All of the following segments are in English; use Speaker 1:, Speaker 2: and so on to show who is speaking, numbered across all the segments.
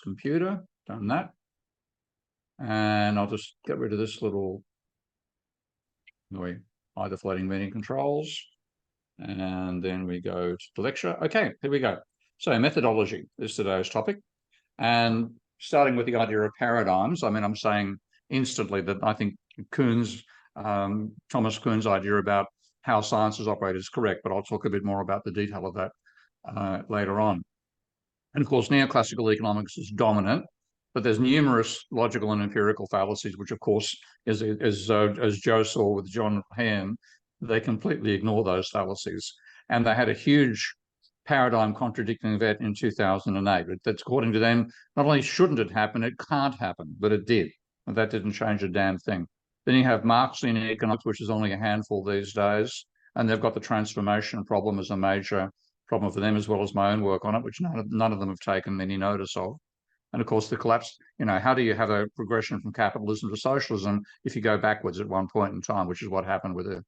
Speaker 1: computer, done that. And I'll just get rid of this little hide the floating meeting controls. And then we go to the lecture. Okay, here we go. So methodology is today's topic. And starting with the idea of paradigms, I mean, I'm saying instantly that I think Thomas Kuhn's idea about how sciences operate is correct, but I'll talk a bit more about the detail of that later on. And of course, neoclassical economics is dominant, but there's numerous logical and empirical fallacies, which of course, as Joe saw with John Ham, they completely ignore those fallacies. And they had a huge paradigm contradicting event in 2008. That's, according to them, not only shouldn't it happen, it can't happen, but it did. And that didn't change a damn thing. Then you have Marxian economics, which is only a handful these days, and they've got the transformation problem as a major problem for them, as well as my own work on it, which none of them have taken any notice of. And of course, the collapse, how do you have a progression from capitalism to socialism if you go backwards at one point in time, which is what happened with the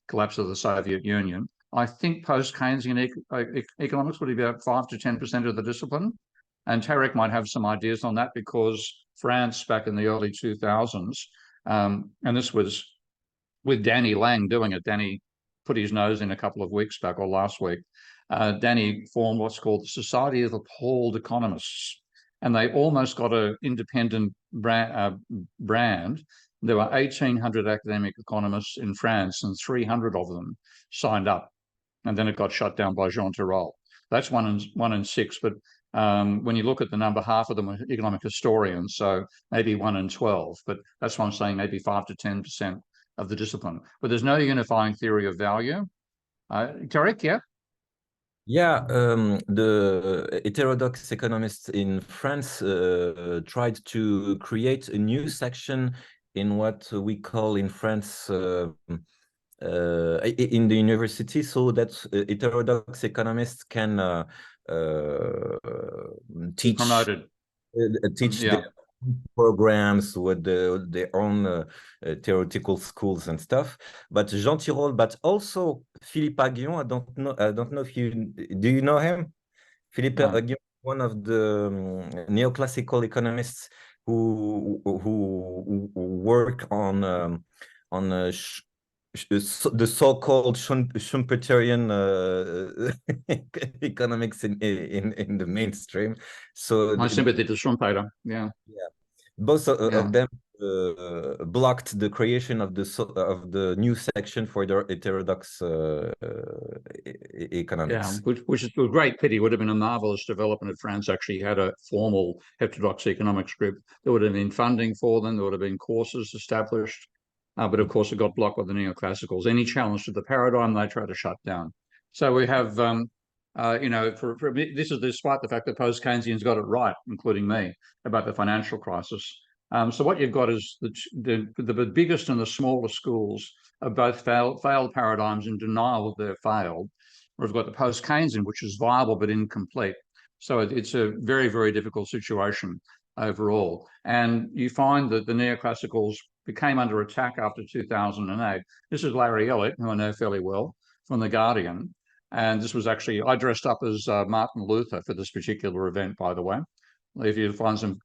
Speaker 1: collapse of the Soviet Union. I think post-Keynesian economics would be about 5 to 10% of the discipline. And Tarek might have some ideas on that, because France back in the early 2000s, and this was with Danny Lang doing it. Danny put his nose in a couple of weeks back, or last week. Danny formed what's called the Society of Appalled Economists. And they almost got an independent brand. There were 1,800 academic economists in France, and 300 of them signed up. And then it got shut down by Jean Tirole. That's one in six. But when you look at the number, half of them are economic historians, so maybe 1 in 12. But that's why I'm saying maybe 5 to 10% of the discipline. But there's no unifying theory of value. Tarek, yeah?
Speaker 2: Yeah, the heterodox economists in France tried to create a new section in what we call in France in the university, so that heterodox economists can teach their programs with their own theoretical schools and stuff. But Jean Tirole, but also Philippe Aghion, I don't know if do you know him? Philippe Aghion, one of the neoclassical economists who work on the so-called Schumpeterian economics in the mainstream. So
Speaker 1: my sympathy to Schumpeter. Yeah.
Speaker 2: Both of them blocked the creation of the new section for the heterodox economics.
Speaker 1: Yeah, which is a great pity. Would have been a marvelous development if France actually had a formal heterodox economics group. There would have been funding for them. There would have been courses established. But of course, it got blocked by the neoclassicals. Any challenge to the paradigm, they try to shut down. So we have, this is despite the fact that post-Keynesians got it right, including me, about the financial crisis. So what you've got is the biggest and the smaller schools of both failed paradigms in denial that they're failed. We've got the post-Keynesian, which is viable but incomplete. So it's a very, very difficult situation overall. And you find that the neoclassicals became under attack after 2008. This is Larry Elliott, who I know fairly well, from The Guardian. And this was actually, I dressed up as Martin Luther for this particular event, by the way. If you find some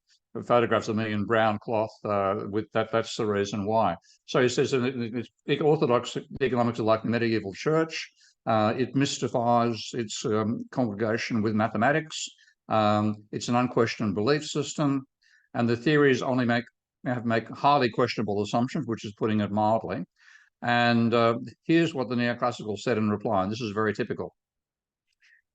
Speaker 1: photographs of me in brown cloth with that's the reason why. So he says orthodox economics are like the medieval church. It mystifies its congregation with mathematics. It's an unquestioned belief system. And the theories only make highly questionable assumptions, which is putting it mildly. And here's what the neoclassical said in reply, and this is very typical.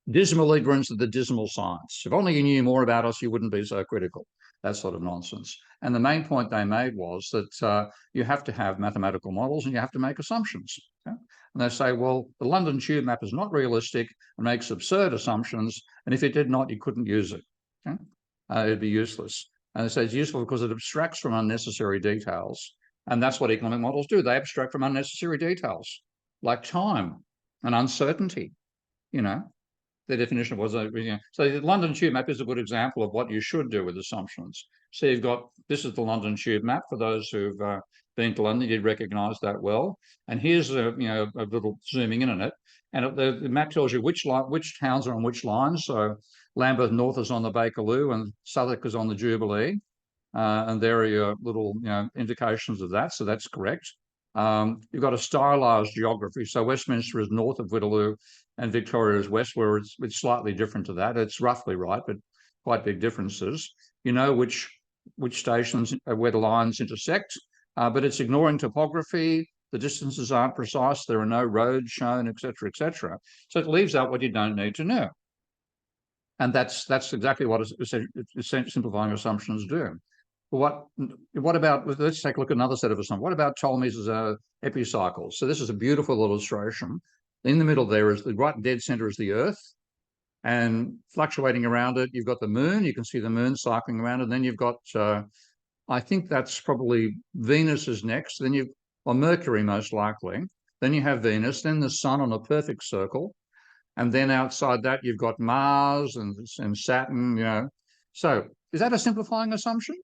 Speaker 1: Dismal ignorance of the dismal science. If only you knew more about us, you wouldn't be so critical. That sort of nonsense. And the main point they made was that you have to have mathematical models and you have to make assumptions. Okay? And they say, well, the London Tube map is not realistic and makes absurd assumptions. And if it did not, you couldn't use it. Okay? It'd be useless. And they say it's useful because it abstracts from unnecessary details. And that's what economic models do. They abstract from unnecessary details, like time and uncertainty. The definition was, so the London Tube map is a good example of what you should do with assumptions. So you've got, this is the London Tube map. For those who've been to London, you'd recognize that well. And here's a little zooming in on it. And the map tells you which towns are on which lines. So Lambeth North is on the Bakerloo and Southwark is on the Jubilee. And there are your little indications of that. So that's correct. You've got a stylized geography. So Westminster is north of Whittlesea and Victoria is west, where it's slightly different to that. It's roughly right, but quite big differences. You know which stations, where the lines intersect, but it's ignoring topography. The distances aren't precise. There are no roads shown, etc., etc. So it leaves out what you don't need to know. And that's exactly what simplifying assumptions do. What about, let's take a look at another set of assumptions. What about Ptolemy's epicycles? So this is a beautiful illustration. In the middle there is the right dead center is the Earth, and fluctuating around it, you've got the moon. You can see the moon cycling around, and then you've got, I think that's probably Venus is next. Then you've, or Mercury most likely. Then you have Venus, then the sun on a perfect circle. And then outside that, you've got Mars and Saturn, So is that a simplifying assumption?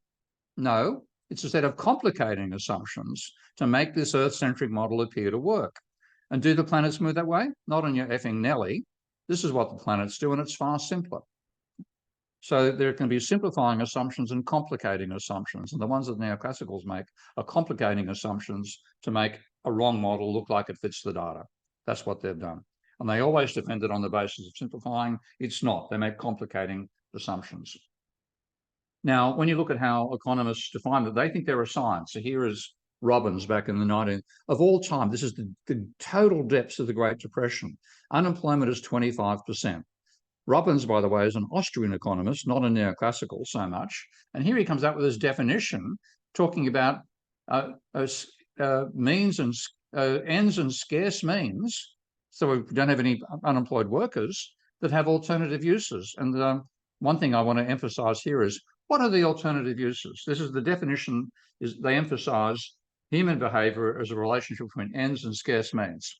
Speaker 1: No, it's a set of complicating assumptions to make this Earth-centric model appear to work. And do the planets move that way? Not on your effing Nelly. This is what the planets do, and it's far simpler. So there can be simplifying assumptions and complicating assumptions. And the ones that neoclassicals make are complicating assumptions to make a wrong model look like it fits the data. That's what they've done. And they always defend it on the basis of simplifying. It's not. They make complicating assumptions. Now, when you look at how economists define it, they think they're a science. So here is Robbins back in the 19th. Of all time, this is the total depths of the Great Depression. Unemployment is 25%. Robbins, by the way, is an Austrian economist, not a neoclassical so much. And here he comes up with his definition, talking about means and ends and scarce means. So we don't have any unemployed workers that have alternative uses. And one thing I want to emphasize here is, what are the alternative uses? This is the definition, is they emphasize human behavior as a relationship between ends and scarce means.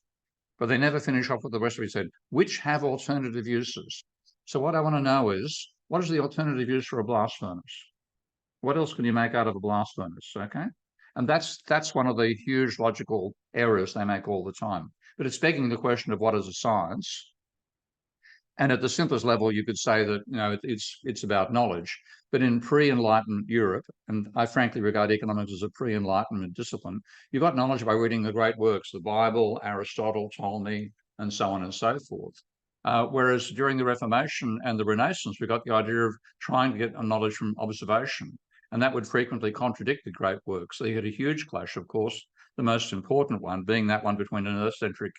Speaker 1: But they never finish off with the rest of it. Said, which have alternative uses. So what I want to know is, what is the alternative use for a blast furnace? What else can you make out of a blast furnace, okay? And that's one of the huge logical errors they make all the time. But it's begging the question of what is a science. And at the simplest level, you could say that it's about knowledge. But in pre-Enlightenment Europe, and I frankly regard economics as a pre-Enlightenment discipline, you got knowledge by reading the great works, the Bible, Aristotle, Ptolemy, and so on and so forth. Whereas during the Reformation and the Renaissance, we got the idea of trying to get knowledge from observation, and that would frequently contradict the great works. So you had a huge clash, of course, the most important one being that one between an Earth-centric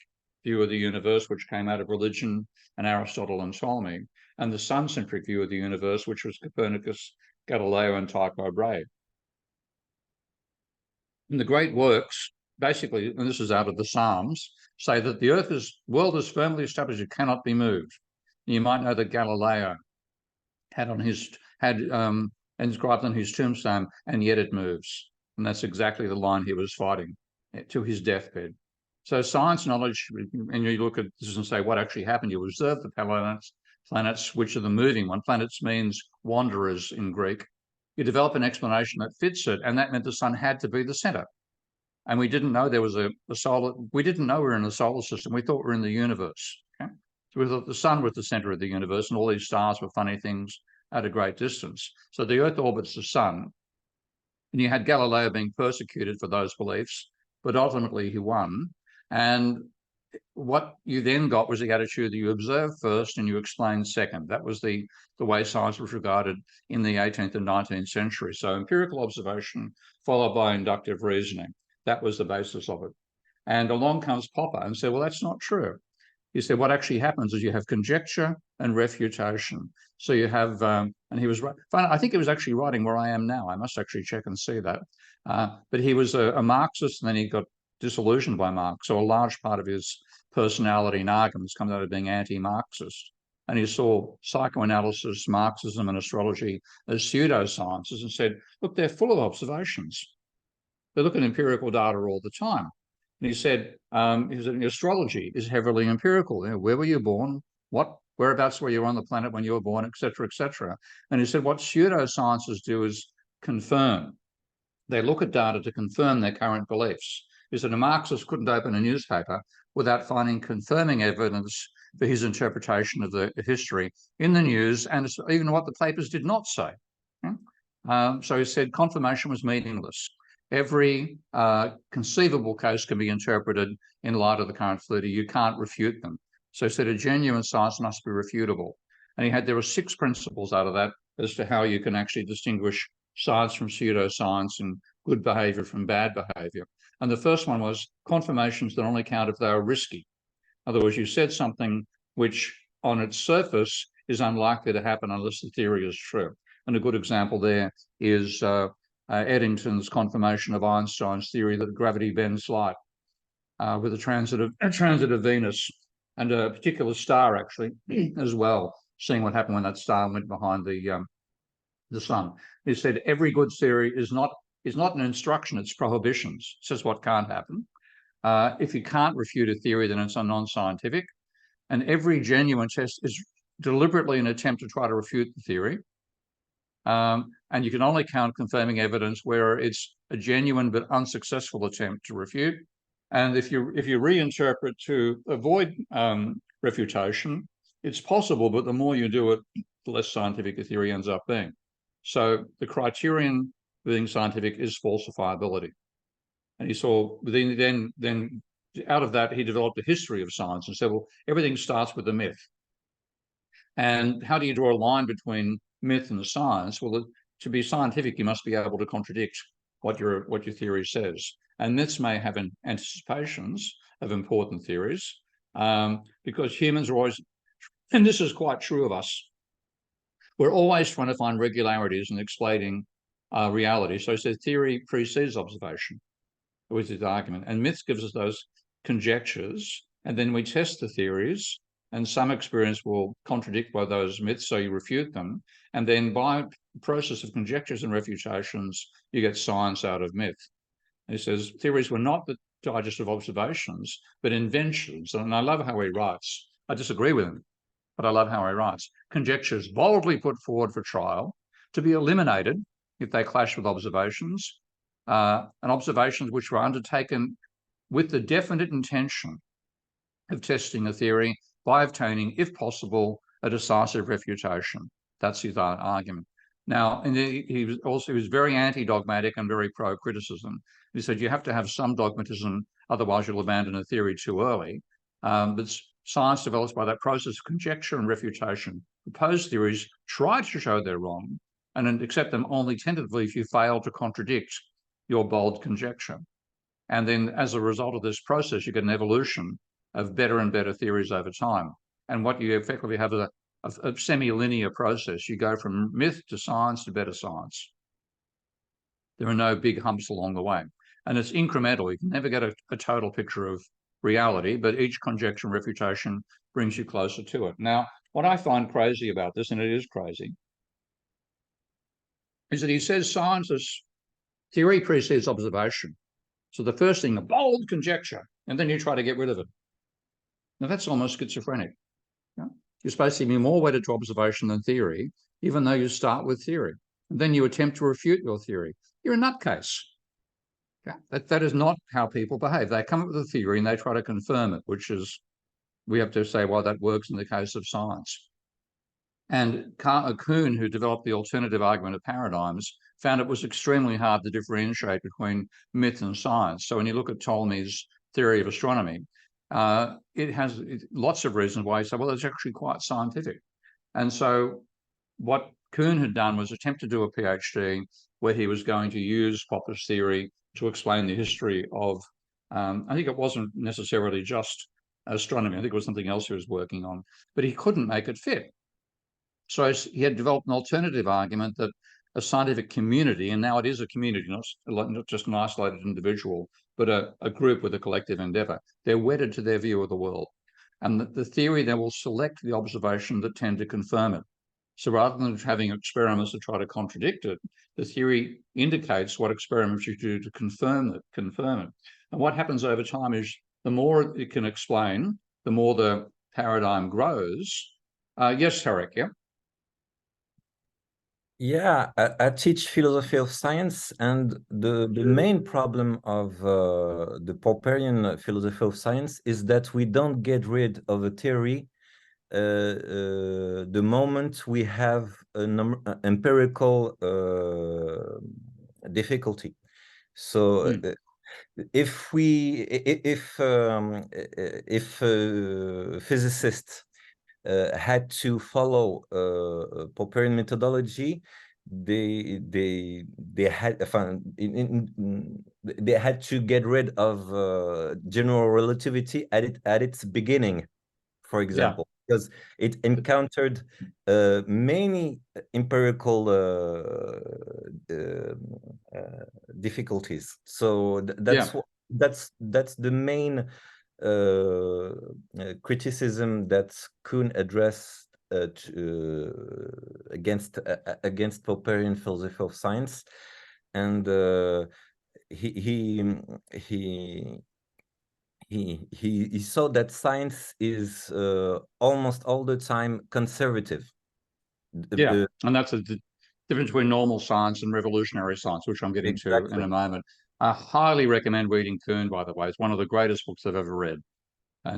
Speaker 1: view of the universe, which came out of religion and Aristotle and Ptolemy, and the sun-centric view of the universe, which was Copernicus, Galileo, and Tycho Brahe. And the great works, basically, and this is out of the Psalms, say that the world is firmly established, it cannot be moved. You might know that Galileo had inscribed on his tombstone, and yet it moves. And that's exactly the line he was fighting to his deathbed. So science knowledge, and you look at this and say, what actually happened? You observe the planets, which are the moving one. Planets means wanderers in Greek. You develop an explanation that fits it, and that meant the sun had to be the center. And we didn't know there was a solar, we didn't know we were in a solar system. We thought we were in the universe. Okay? So we thought the sun was the center of the universe, and all these stars were funny things at a great distance. So the Earth orbits the sun. And you had Galileo being persecuted for those beliefs, but ultimately he won. And what you then got was the attitude that you observe first and you explain second. That was the way science was regarded in the 18th and 19th century. So empirical observation followed by inductive reasoning. That was the basis of it. And along comes Popper and said, well, that's not true. He said, what actually happens is you have conjecture and refutation. So you have, and he was right. I think he was actually writing where I am now. I must actually check and see that. But he was a Marxist, and then he got disillusioned by Marx. So a large part of his personality and arguments comes out of being anti-Marxist. And he saw psychoanalysis, Marxism, and astrology as pseudosciences and said, look, they're full of observations. They look at empirical data all the time. And he said, astrology is heavily empirical. Where were you born? Whereabouts were you on the planet when you were born, et cetera, et cetera. And he said, what pseudosciences do is confirm. They look at data to confirm their current beliefs. He said a Marxist couldn't open a newspaper without finding confirming evidence for his interpretation of the history in the news, and even what the papers did not say. So he said confirmation was meaningless. Every conceivable case can be interpreted in light of the current theory. You can't refute them. So he said a genuine science must be refutable. And there were 6 principles out of that as to how you can actually distinguish science from pseudoscience and good behavior from bad behavior. And the first one was confirmations that only count if they are risky. In other words, you said something which on its surface is unlikely to happen unless the theory is true. And a good example there is Eddington's confirmation of Einstein's theory that gravity bends light with a transit of Venus and a particular star actually as well, seeing what happened when that star went behind the sun. He said every good theory is not an instruction, it's prohibitions. It says what can't happen. If you can't refute a theory, then it's non-scientific. And every genuine test is deliberately an attempt to try to refute the theory. And you can only count confirming evidence where it's a genuine but unsuccessful attempt to refute. And if you reinterpret to avoid refutation, it's possible, but the more you do it, the less scientific a theory ends up being. So the criterion for being scientific is falsifiability. And he saw then out of that, he developed a history of science and said, well, everything starts with a myth. And how do you draw a line between myth and science? Well, to be scientific, you must be able to contradict what your theory says. And myths may have anticipations of important theories because humans are always, and this is quite true of us, we're always trying to find regularities in explaining reality. So he said theory precedes observation, was his argument. And myths gives us those conjectures, and then we test the theories, and some experience will contradict by those myths, so you refute them. And then by process of conjectures and refutations, you get science out of myth. And he says theories were not the digest of observations, but inventions. And I love how he writes. I disagree with him, but I love how he writes. Conjectures boldly put forward for trial to be eliminated if they clash with observations, and observations which were undertaken with the definite intention of testing a theory by obtaining, if possible, a decisive refutation. That's his argument. Now, and he was very anti-dogmatic and very pro-criticism. He said you have to have some dogmatism, otherwise you'll abandon a theory too early. But science develops by that process of conjecture and refutation. Proposed theories try to show they're wrong and accept them only tentatively if you fail to contradict your bold conjecture. And then as a result of this process, you get an evolution of better and better theories over time. And what you effectively have is a semi-linear process. You go from myth to science to better science. There are no big humps along the way. And it's incremental. You can never get a total picture of reality, but each conjecture and refutation brings you closer to it. Now, what I find crazy about this, and it is crazy, is that he says scientists, theory precedes observation. So the first thing, a bold conjecture, and then you try to get rid of it. Now that's almost schizophrenic. You're supposed to be more wedded to observation than theory, even though you start with theory. And then you attempt to refute your theory. You're a nutcase. That is not how people behave. They come up with a theory and they try to confirm it, which is, we have to say, well, that works in the case of science. And Kuhn, who developed the alternative argument of paradigms, found it was extremely hard to differentiate between myth and science. So when you look at Ptolemy's theory of astronomy, it has lots of reasons why you say, well, it's actually quite scientific. And so what Kuhn had done was attempt to do a PhD where he was going to use Popper's theory to explain the history of, I think it wasn't necessarily just astronomy, I think it was something else he was working on, but he couldn't make it fit. So he had developed an alternative argument that a scientific community, and now it is a community, not just an isolated individual, but a group with a collective endeavor, they're wedded to their view of the world. And the theory, they will select the observation that tend to confirm it. So rather than having experiments to try to contradict it, the theory indicates what experiments you do to confirm it. And what happens over time is the more it can explain, the more the paradigm grows. Yes, Tarek, yeah?
Speaker 2: Yeah, I teach philosophy of science, and the main problem of the Popperian philosophy of science is that we don't get rid of a theory the moment we have an empirical difficulty. So if physicists had to follow Popperian methodology, they had they had to get rid of general relativity at its beginning, for example, because it encountered many empirical difficulties. So that's the main criticism that Kuhn addressed against Popperian philosophy of science, and he saw that science is almost all the time conservative.
Speaker 1: And that's the difference between normal science and revolutionary science, which I'm getting to in a moment. I highly recommend reading Kuhn, by the way. It's one of the greatest books I've ever read.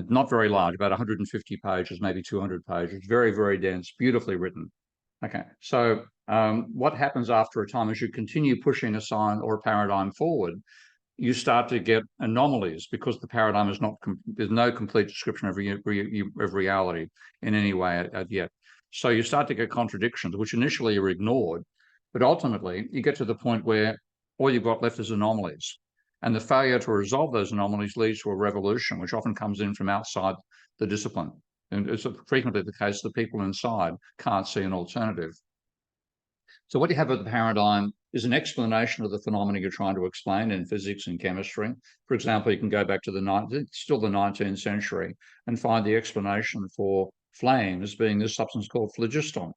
Speaker 1: Not very large, about 150 pages, maybe 200 pages. Very, very dense, beautifully written. Okay, so what happens after a time is you continue pushing a sign or a paradigm forward, you start to get anomalies because the paradigm is not, there's no complete description of reality in any way yet. So you start to get contradictions, which initially are ignored, but ultimately you get to the point where all you've got left is anomalies. And the failure to resolve those anomalies leads to a revolution, which often comes in from outside the discipline. And it's frequently the case that people inside can't see an alternative. So what you have with the paradigm is an explanation of the phenomena you're trying to explain in physics and chemistry. For example, you can go back to the 19th century and find the explanation for flame as being this substance called phlogiston.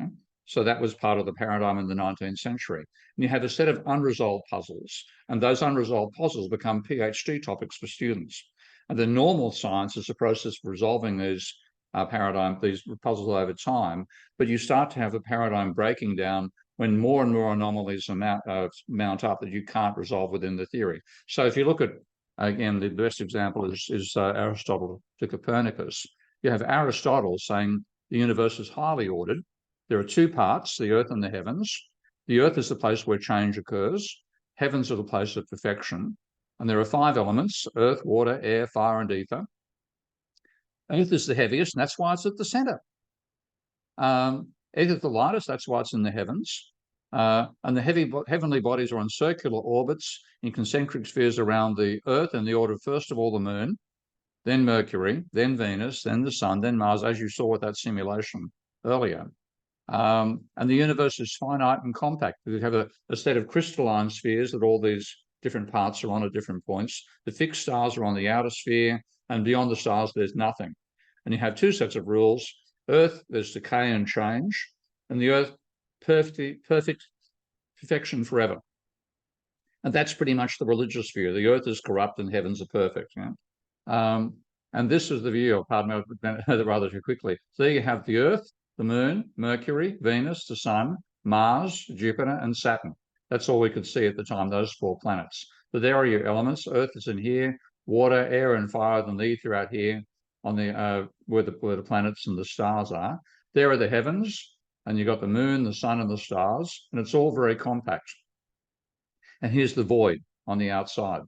Speaker 1: Okay? So that was part of the paradigm in the 19th century. And you have a set of unresolved puzzles, and those unresolved puzzles become PhD topics for students. And the normal science is the process of resolving these these puzzles over time, but you start to have a paradigm breaking down when more and more anomalies mount up that you can't resolve within the theory. So if you look at, again, the best example is Aristotle to Copernicus. You have Aristotle saying the universe is highly ordered. There are two parts, the earth and the heavens. The earth is the place where change occurs. Heavens are the place of perfection. And there are 5 elements: earth, water, air, fire, and ether. Earth is the heaviest, and that's why it's at the center. Ether is the lightest, that's why it's in the heavens. And the heavenly bodies are on circular orbits in concentric spheres around the Earth in the order of, first of all, the Moon, then Mercury, then Venus, then the Sun, then Mars, as you saw with that simulation earlier. And the universe is finite and compact. We have a set of crystalline spheres that all these different parts are on at different points. The fixed stars are on the outer sphere, and beyond the stars, there's nothing. And you have 2 sets of rules. Earth, there's decay and change, and the Earth, perfection forever. And that's pretty much the religious view. The Earth is corrupt and heavens are perfect. And this is the view, pardon me, rather too quickly. So there you have the Earth, the Moon, Mercury, Venus, the Sun, Mars, Jupiter, and Saturn. That's all we could see at the time, those 4 planets. But there are your elements. Earth is in here, water, air, and fire, and the ether out here on the where the planets and the stars are. There are the heavens, and you've got the Moon, the Sun, and the stars, and it's all very compact. And here's the void on the outside.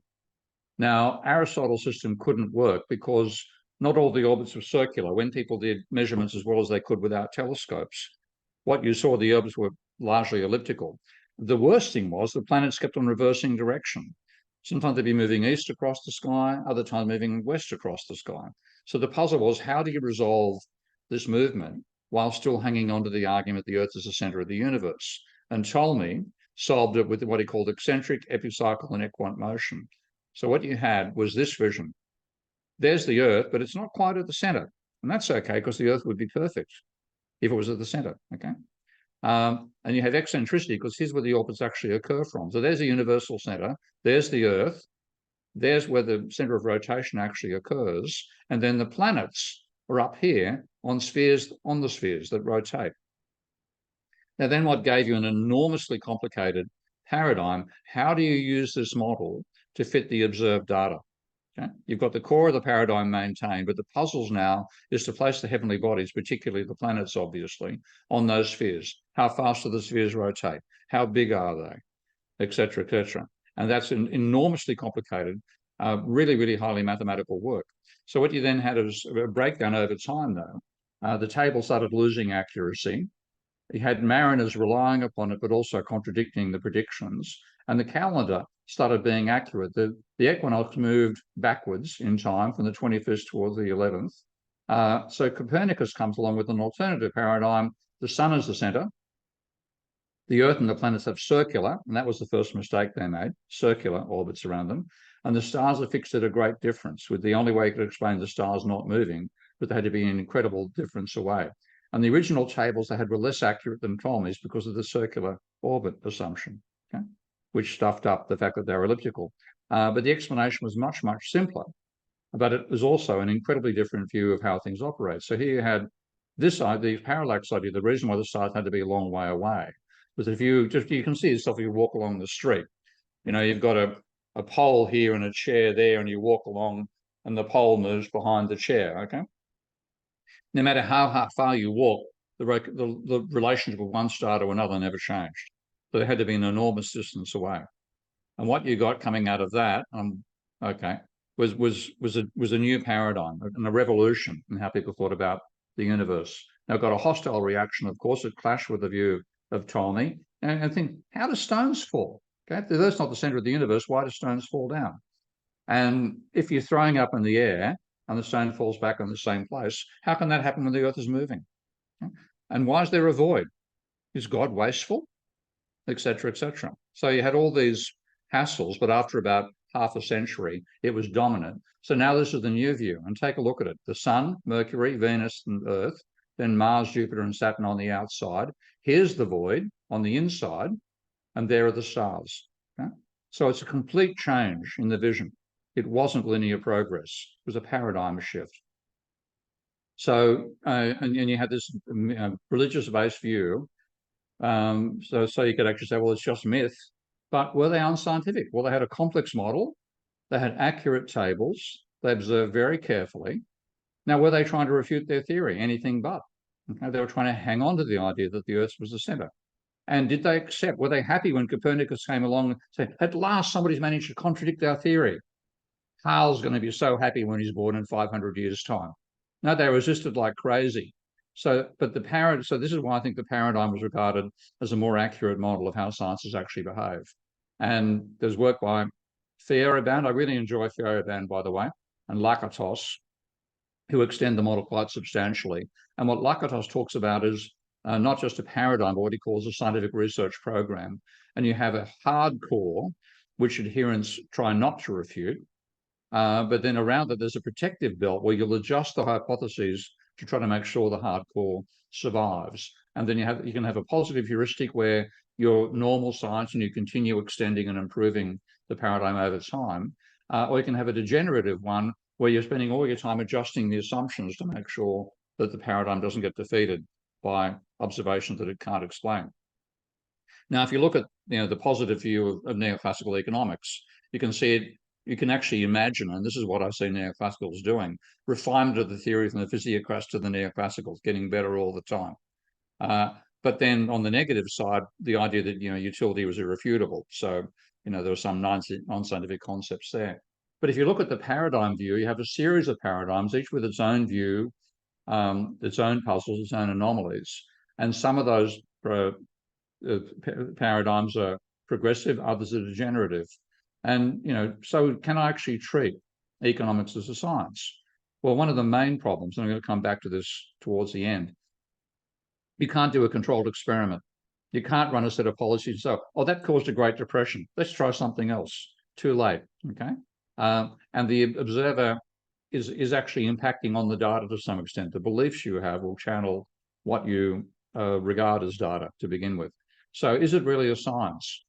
Speaker 1: Now, Aristotle's system couldn't work because not all the orbits were circular. When people did measurements as well as they could without telescopes, what you saw, the orbits were largely elliptical. The worst thing was the planets kept on reversing direction. Sometimes they'd be moving east across the sky, other times moving west across the sky. So the puzzle was, how do you resolve this movement while still hanging on to the argument the Earth is the center of the universe? And Ptolemy solved it with what he called eccentric, epicycle, and equant motion. So what you had was this vision. There's the Earth, but it's not quite at the center. And that's okay, because the Earth would be perfect if it was at the center, okay? And you have eccentricity, because here's where the orbits actually occur from. So there's a universal center, there's the Earth, there's where the center of rotation actually occurs, and then the planets are up here on the spheres that rotate. Now, then what gave you an enormously complicated paradigm? How do you use this model to fit the observed data? Okay? You've got the core of the paradigm maintained, but the puzzles now is to place the heavenly bodies, particularly the planets, obviously, on those spheres. How fast do the spheres rotate? How big are they? Et cetera, et cetera. And that's an enormously complicated, really, really highly mathematical work. So what you then had is a breakdown over time, though. The table started losing accuracy. You had mariners relying upon it, but also contradicting the predictions. And the calendar started being accurate. The equinox moved backwards in time from the 21st towards the 11th. So Copernicus comes along with an alternative paradigm. The sun is the center. The Earth and the planets have circular, and that was the first mistake they made, circular orbits around them. And the stars are fixed at a great difference, with the only way you could explain the stars not moving, but they had to be an incredible difference away. And the original tables they had were less accurate than Ptolemy's because of the circular orbit assumption, okay, which stuffed up the fact that they're elliptical. But the explanation was much, much simpler. But it was also an incredibly different view of how things operate. So here you had this side, the parallax idea. The reason why the stars had to be a long way away was if you can see yourself, if you walk along the street, you've got a pole here and a chair there, and you walk along and the pole moves behind the chair, okay? No matter how far you walk, the relationship of one star to another never changed. So there had to be an enormous distance away. And what you got coming out of that, okay, was a new paradigm and a revolution in how people thought about the universe. Now, got a hostile reaction, of course. It clashed with the view of Ptolemy. And I think, how do stones fall? Okay, if the Earth's not the center of the universe, why do stones fall down? And if you're throwing up in the air and the stone falls back in the same place, how can that happen when the Earth is moving? And why is there a void? Is God wasteful? Etc. Etc. So you had all these hassles, but after about half a century, it was dominant. So now this is the new view, and take a look at it. The Sun, Mercury, Venus, and Earth, then Mars, Jupiter, and Saturn on the outside. Here's the void on the inside, and there are the stars. Okay? So it's a complete change in the vision. It wasn't linear progress. It was a paradigm shift. So, and you had this religious-based view. So you could actually say, well, it's just myth. But were they unscientific? Well, they had a complex model. They had accurate tables. They observed very carefully. Now, were they trying to refute their theory? Anything but. Okay? They were trying to hang on to the idea that the Earth was the center. And did they accept? Were they happy when Copernicus came along and said, at last somebody's managed to contradict our theory? Carl's going to be so happy when he's born in 500 years' time. No, they resisted like crazy. So this is why I think the paradigm was regarded as a more accurate model of how sciences actually behave. And there's work by Feyerabend. I really enjoy Feyerabend, by the way, and Lakatos, who extend the model quite substantially. And what Lakatos talks about is not just a paradigm, but what he calls a scientific research program. And you have a hard core, which adherents try not to refute. But then around it, there's a protective belt where you'll adjust the hypotheses to try to make sure the hardcore survives. And then you can have a positive heuristic where you're normal science and you continue extending and improving the paradigm over time. Or you can have a degenerative one where you're spending all your time adjusting the assumptions to make sure that the paradigm doesn't get defeated by observations that it can't explain. Now, if you look at the positive view of neoclassical economics, you can see it. You can actually imagine, and this is what I see neoclassicals doing, refinement of the theory from the physiocrats to the neoclassicals, getting better all the time. But then on the negative side, the idea that utility was irrefutable. So there were some non-scientific concepts there. But if you look at the paradigm view, you have a series of paradigms, each with its own view, its own puzzles, its own anomalies. And some of those paradigms are progressive, others are degenerative. And, so can I actually treat economics as a science? Well, one of the main problems, and I'm going to come back to this towards the end, you can't do a controlled experiment. You can't run a set of policies. So, that caused a Great Depression. Let's try something else. Too late, okay? And the observer is actually impacting on the data to some extent. The beliefs you have will channel what you regard as data to begin with. So is it really a science?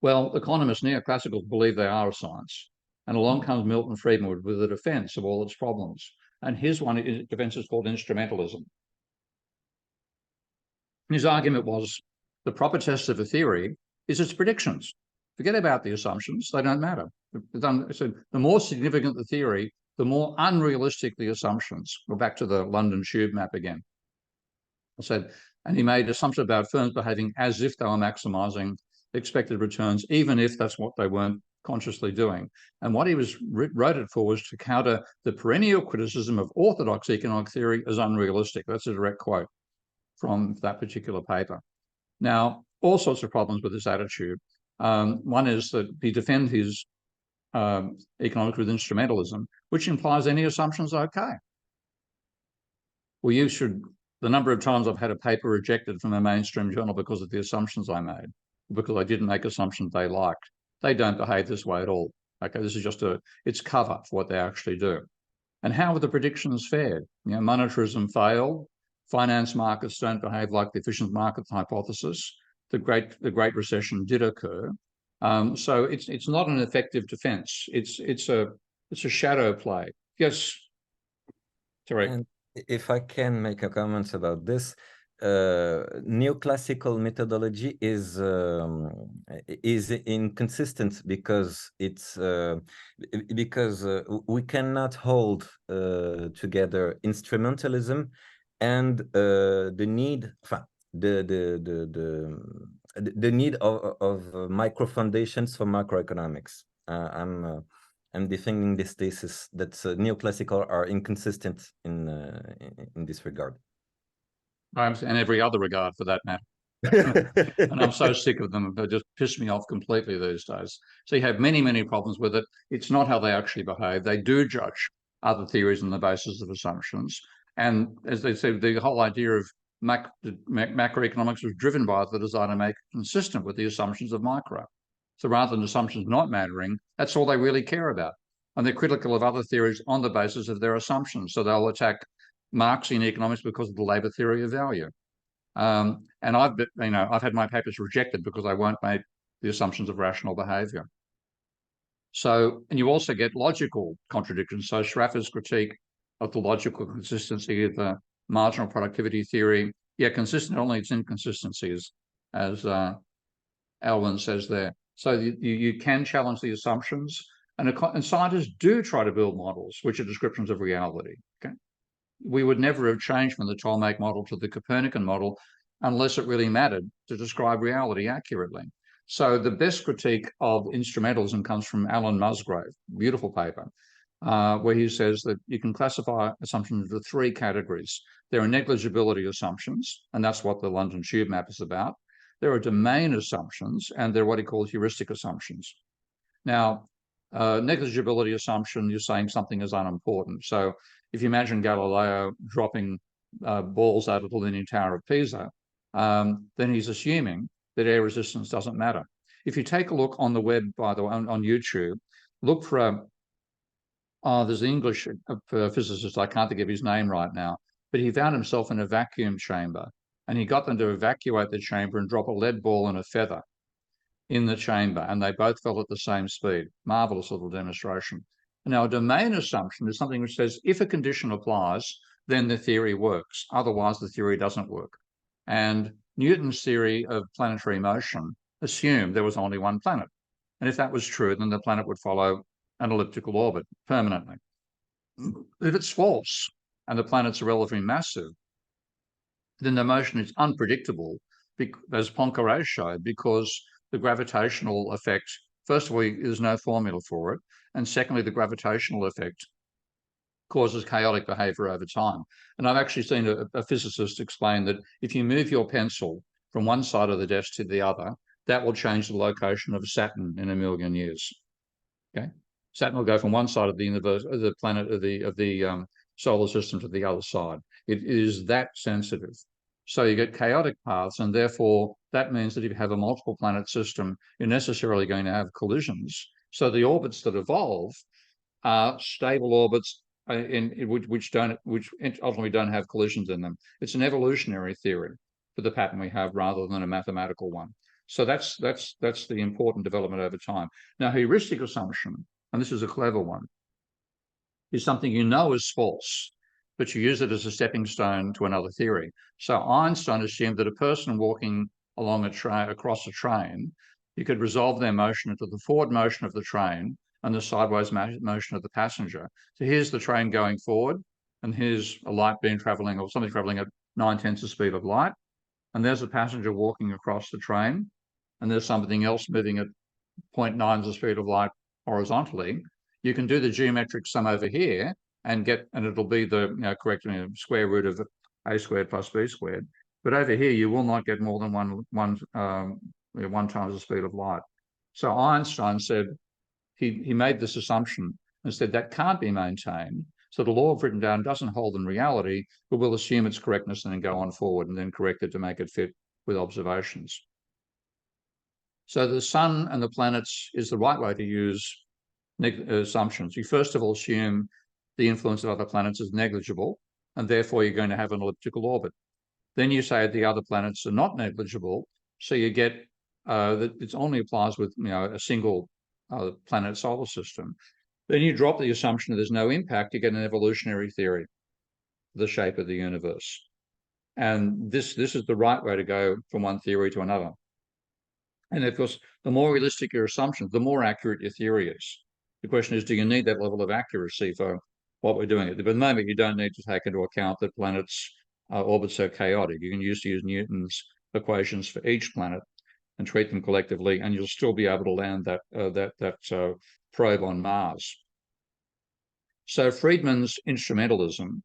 Speaker 1: Well, economists, neoclassicals believe they are a science. And along comes Milton Friedman with a defense of all its problems. And his defense is called instrumentalism. His argument was the proper test of a theory is its predictions. Forget about the assumptions. They don't matter. So the more significant the theory, the more unrealistic the assumptions. We're back to the London tube map again. I said, and he made assumptions about firms behaving as if they were maximizing expected returns, even if that's what they weren't consciously doing. And what he wrote it for was to counter the perennial criticism of orthodox economic theory as unrealistic. That's a direct quote from that particular paper. Now, all sorts of problems with this attitude. One is that he defends his economics with instrumentalism, which implies any assumptions are okay. Well, you should, the number of times I've had a paper rejected from a mainstream journal because of the assumptions I made, because I didn't make assumptions they liked. They don't behave this way at all. Okay, this is just it's cover for what they actually do. And how have the predictions fared? You know, monetarism failed. Finance markets don't behave like the efficient market hypothesis. The Great Recession did occur. So it's not an effective defense. It's a shadow play. Yes, Terry.
Speaker 2: And if I can make a comment about this, neoclassical methodology is inconsistent because we cannot hold together instrumentalism and the need the need of micro foundations for macroeconomics. I'm defending this thesis that neoclassical are inconsistent in this regard.
Speaker 1: And every other regard for that matter. And I'm so sick of them. They just piss me off completely these days. So you have many, many problems with it. It's not how they actually behave. They do judge other theories on the basis of assumptions. And as they say, the whole idea of macroeconomics was driven by the desire to make it consistent with the assumptions of micro. So rather than assumptions not mattering, that's all they really care about. And they're critical of other theories on the basis of their assumptions. So they'll attack Marxian economics because of the labor theory of value. And I've had my papers rejected because I won't make the assumptions of rational behavior. So, and you also get logical contradictions. So Schrafer's critique of the logical consistency of the marginal productivity theory, yeah, consistent only its inconsistencies, as Alwyn says there. So you can challenge the assumptions, and scientists do try to build models which are descriptions of reality. Okay, we would never have changed from the Ptolemaic model to the Copernican model unless it really mattered to describe reality accurately. So the best critique of instrumentalism comes from Alan Musgrave, beautiful paper, where he says that you can classify assumptions into three categories. There are negligibility assumptions, and that's what the London tube map is about. There are domain assumptions, and there are what he calls heuristic assumptions. Now, negligibility assumption, you're saying something is unimportant. So if you imagine Galileo dropping balls out of the Leaning Tower of Pisa, then he's assuming that air resistance doesn't matter. If you take a look on the web, by the way, on YouTube, look for there's an English physicist, I can't think of his name right now, but he found himself in a vacuum chamber, and he got them to evacuate the chamber and drop a lead ball and a feather in the chamber, and they both fell at the same speed. Marvelous little demonstration. Now, a domain assumption is something which says if a condition applies, then the theory works. Otherwise, the theory doesn't work. And Newton's theory of planetary motion assumed there was only one planet. And if that was true, then the planet would follow an elliptical orbit permanently. If it's false and the planets are relatively massive, then the motion is unpredictable, as Poincaré showed, because the gravitational effect, first of all, there's no formula for it. And secondly, the gravitational effect causes chaotic behavior over time. And I've actually seen a physicist explain that if you move your pencil from one side of the desk to the other, that will change the location of Saturn in 1 million years. Okay, Saturn will go from one side of the universe, of the planet, of the solar system to the other side. It is that sensitive. So you get chaotic paths, and therefore that means that if you have a multiple planet system, you're necessarily going to have collisions. So the orbits that evolve are stable orbits which ultimately don't have collisions in them. It's an evolutionary theory for the pattern we have rather than a mathematical one. So that's the important development over time. Now, heuristic assumption, and this is a clever one, is something you know is false, but you use it as a stepping stone to another theory. So Einstein assumed that a person walking along a train, across a train, you could resolve their motion into the forward motion of the train and the sideways motion of the passenger. So here's the train going forward, and here's a light beam traveling, or something traveling at 9/10 the speed of light. And there's a passenger walking across the train, and there's something else moving at 0.9 the speed of light horizontally. You can do the geometric sum over here and it'll be the correct square root of a squared plus b squared. But over here, you will not get more than one times the speed of light. So Einstein said, he made this assumption and said that can't be maintained. So the law of written down doesn't hold in reality, but we'll assume its correctness and then go on forward and then correct it to make it fit with observations. So the sun and the planets is the right way to use assumptions. You first of all assume the influence of other planets is negligible, and therefore you're going to have an elliptical orbit. Then you say the other planets are not negligible, so you get that it only applies with a single planet solar system. Then you drop the assumption that there's no impact, you get an evolutionary theory of the shape of the universe. And this is the right way to go from one theory to another. And of course, the more realistic your assumptions, the more accurate your theory is. The question is, do you need that level of accuracy for what we're doing? At the moment, you don't need to take into account that planets' orbits are chaotic. You can use Newton's equations for each planet and treat them collectively, and you'll still be able to land that probe on Mars. So Friedman's instrumentalism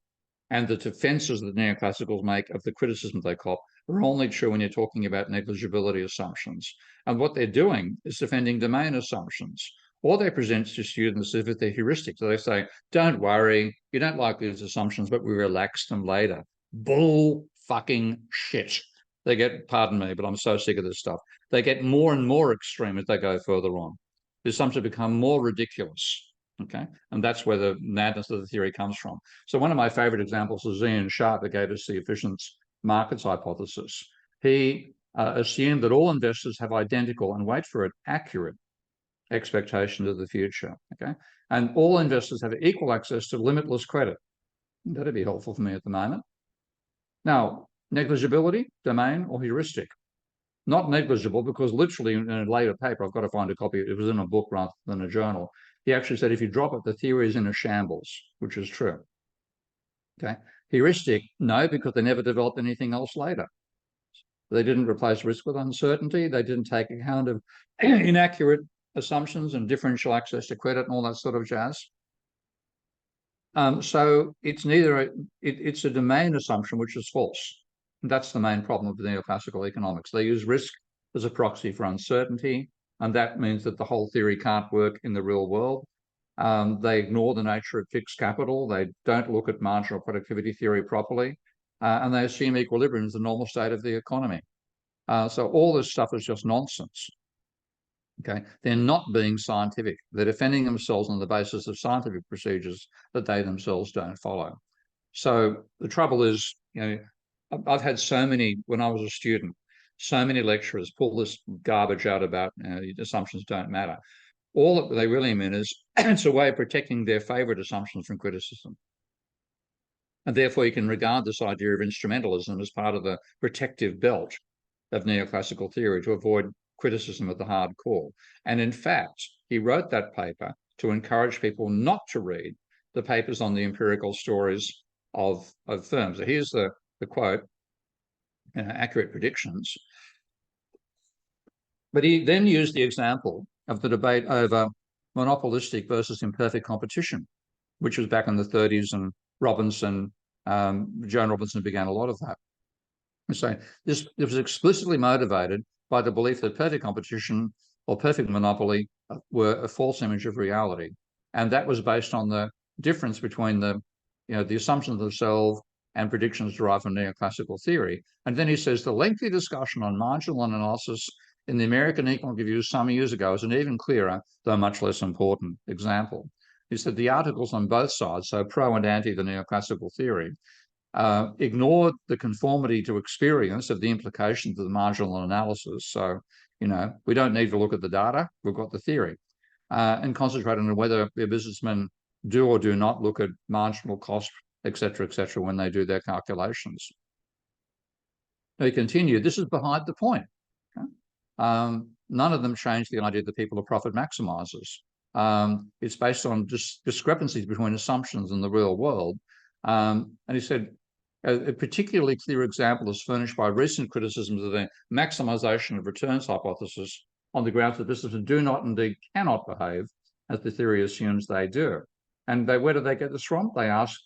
Speaker 1: and the defenses that neoclassicals make of the criticism they cop are only true when you're talking about negligibility assumptions. And what they're doing is defending domain assumptions, or they present to students as if they're heuristics. So they say, don't worry, you don't like these assumptions, but we relax them later. Bull fucking shit. They get, pardon me, but I'm so sick of this stuff. They get more and more extreme as they go further on. The assumptions become more ridiculous. Okay, and that's where the madness of the theory comes from. So one of my favorite examples is Ian Sharp, that gave us the efficient markets hypothesis. He assumed that all investors have identical, and wait for it, accurate expectations of the future. Okay, and all investors have equal access to limitless credit. That'd be helpful for me at the moment. Now, negligibility, domain, or heuristic? Not negligible, because literally in a later paper, I've got to find a copy, it was in a book rather than a journal, he actually said if you drop it, the theory is in a shambles, which is true. Okay. Heuristic, no, because they never developed anything else later. They didn't replace risk with uncertainty. They didn't take account of inaccurate assumptions and differential access to credit and all that sort of jazz. So it's it's a domain assumption, which is false. And that's the main problem of neoclassical economics. They use risk as a proxy for uncertainty, and that means that the whole theory can't work in the real world. They ignore the nature of fixed capital. They don't look at marginal productivity theory properly, and they assume equilibrium is the normal state of the economy. So all this stuff is just nonsense. Okay, they're not being scientific. They're defending themselves on the basis of scientific procedures that they themselves don't follow. So the trouble is, I've had so many, when I was a student, so many lecturers pull this garbage out about assumptions don't matter. All that they really mean is it's a way of protecting their favorite assumptions from criticism. And therefore you can regard this idea of instrumentalism as part of the protective belt of neoclassical theory to avoid criticism at the hard core. And in fact, he wrote that paper to encourage people not to read the papers on the empirical stories of firms. So here's the quote, accurate predictions. But he then used the example of the debate over monopolistic versus imperfect competition, which was back in the 30s, and Robinson, Joan Robinson began a lot of that. So this was explicitly motivated by the belief that perfect competition or perfect monopoly were a false image of reality. And that was based on the difference between the assumptions themselves and predictions derived from neoclassical theory. And then he says the lengthy discussion on marginal analysis in the American Economic Review some years ago is an even clearer, though much less important example. He said the articles on both sides, so pro and anti the neoclassical theory, ignored the conformity to experience of the implications of the marginal analysis. So, we don't need to look at the data, we've got the theory, and concentrate on whether their businessmen do or do not look at marginal cost, et cetera, when they do their calculations. They continue, this is behind the point. Okay? none of them change the idea that people are profit maximizers. It's based on just discrepancies between assumptions and the real world. And he said, a particularly clear example is furnished by recent criticisms of the maximization of returns hypothesis on the grounds that businesses do not, indeed cannot, behave as the theory assumes they do. And where do they get this from? They ask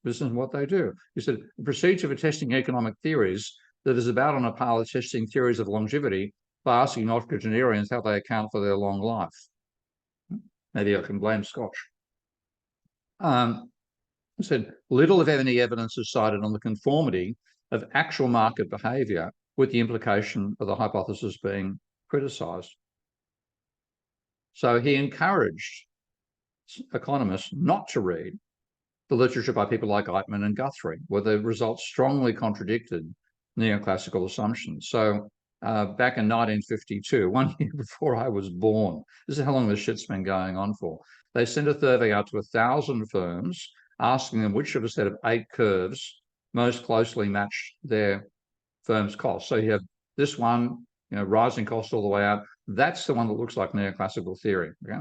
Speaker 1: business what they do. He said, the procedure for testing economic theories that is about on a par with testing theories of longevity by asking octogenarians how they account for their long life. Maybe I can blame Scotch. He said, little, if any, evidence is cited on the conformity of actual market behaviour with the implication of the hypothesis being criticised. So he encouraged economists not to read the literature by people like Eitman and Guthrie, where the results strongly contradicted neoclassical assumptions. So back in 1952, 1 year before I was born, this is how long this shit's been going on for, they sent a survey out to 1,000 firms, asking them which of a set of 8 curves most closely matched their firm's costs. So you have this one, rising costs all the way out. That's the one that looks like neoclassical theory. Okay?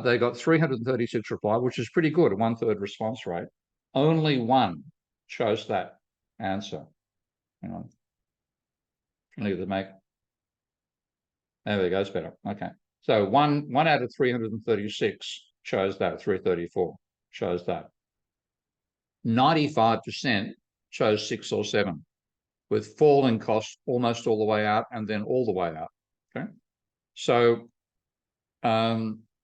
Speaker 1: They got 336 reply, which is pretty good, a 1/3 response rate. Only one chose that answer. Hang on. There we go, it's better. Okay. So one out of 336 chose that, 334 chose that. 95% chose 6 or 7, with falling costs almost all the way out and then all the way out. Okay. So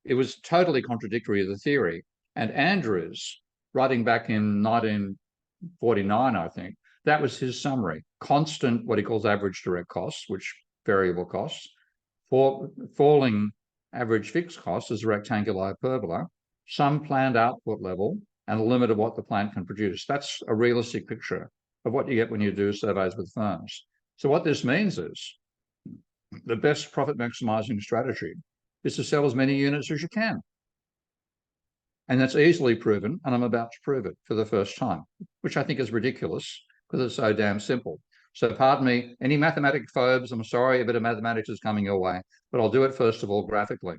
Speaker 1: it was totally contradictory of the theory. And Andrews, writing back in 1949, I think, that was his summary. Constant, what he calls average direct costs, which variable costs, falling average fixed costs as a rectangular hyperbola, some planned output level, and a limit of what the plant can produce. That's a realistic picture of what you get when you do surveys with firms. So what this means is the best profit maximizing strategy is to sell as many units as you can. And that's easily proven, and I'm about to prove it for the first time, which I think is ridiculous because it's so damn simple. So pardon me, any mathematic phobes, I'm sorry, a bit of mathematics is coming your way, but I'll do it first of all graphically.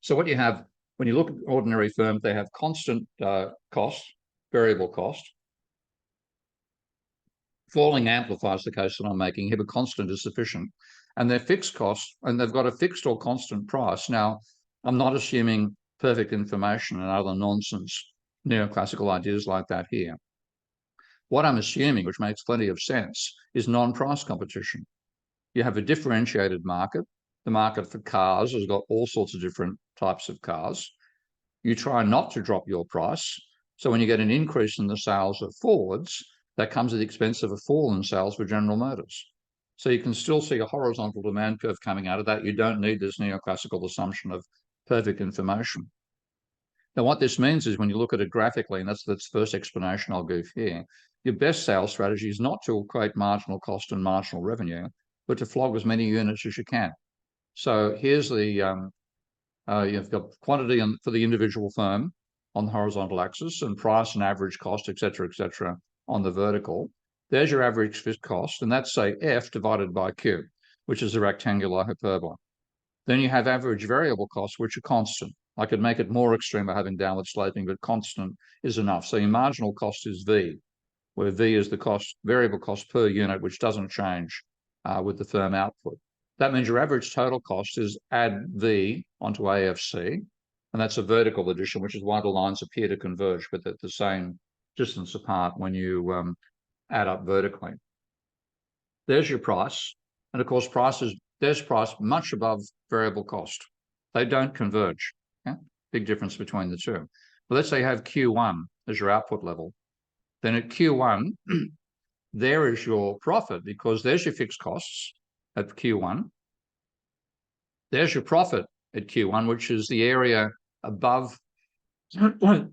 Speaker 1: So what you have, when you look at ordinary firms, they have constant cost, variable cost. Falling amplifies the case that I'm making here, but constant is sufficient. And their fixed costs, and they've got a fixed or constant price. Now, I'm not assuming perfect information and other nonsense, neoclassical ideas like that here. What I'm assuming, which makes plenty of sense, is non-price competition. You have a differentiated market. The market for cars has got all sorts of different types of cars. You try not to drop your price. So when you get an increase in the sales of Fords, that comes at the expense of a fall in sales for General Motors. So you can still see a horizontal demand curve coming out of that. You don't need this neoclassical assumption of perfect information. Now, what this means is when you look at it graphically, and that's the first explanation I'll give here, your best sales strategy is not to equate marginal cost and marginal revenue, but to flog as many units as you can. So here's the, you've got quantity for the individual firm on the horizontal axis and price and average cost, et cetera, on the vertical. There's your average fixed cost, and that's, say, F divided by Q, which is a rectangular hyperbola. Then you have average variable costs, which are constant. I could make it more extreme by having downward sloping, but constant is enough. So your marginal cost is V, where V is the cost, variable cost per unit, which doesn't change with the firm output. That means your average total cost is add V onto AFC, and that's a vertical addition, which is why the lines appear to converge, but they're the same distance apart when you add up vertically. There's your price, and of course, there's price much above variable cost. They don't converge. Okay? Big difference between the two. But let's say you have Q1 as your output level. Then at Q1, there is your profit because there's your fixed costs at Q1. There's your profit at Q1, which is the area above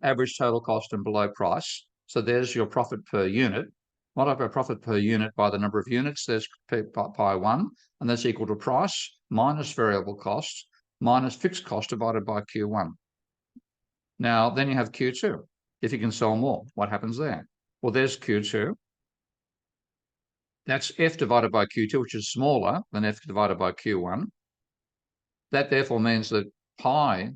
Speaker 1: average total cost and below price. So there's your profit per unit. Multiply profit per unit by the number of units, there's pi 1, and that's equal to price minus variable cost minus fixed cost divided by Q1. Now, then you have Q2. If you can sell more, what happens there? Well, there's Q2. That's F divided by Q2, which is smaller than F divided by Q1. That therefore means that pi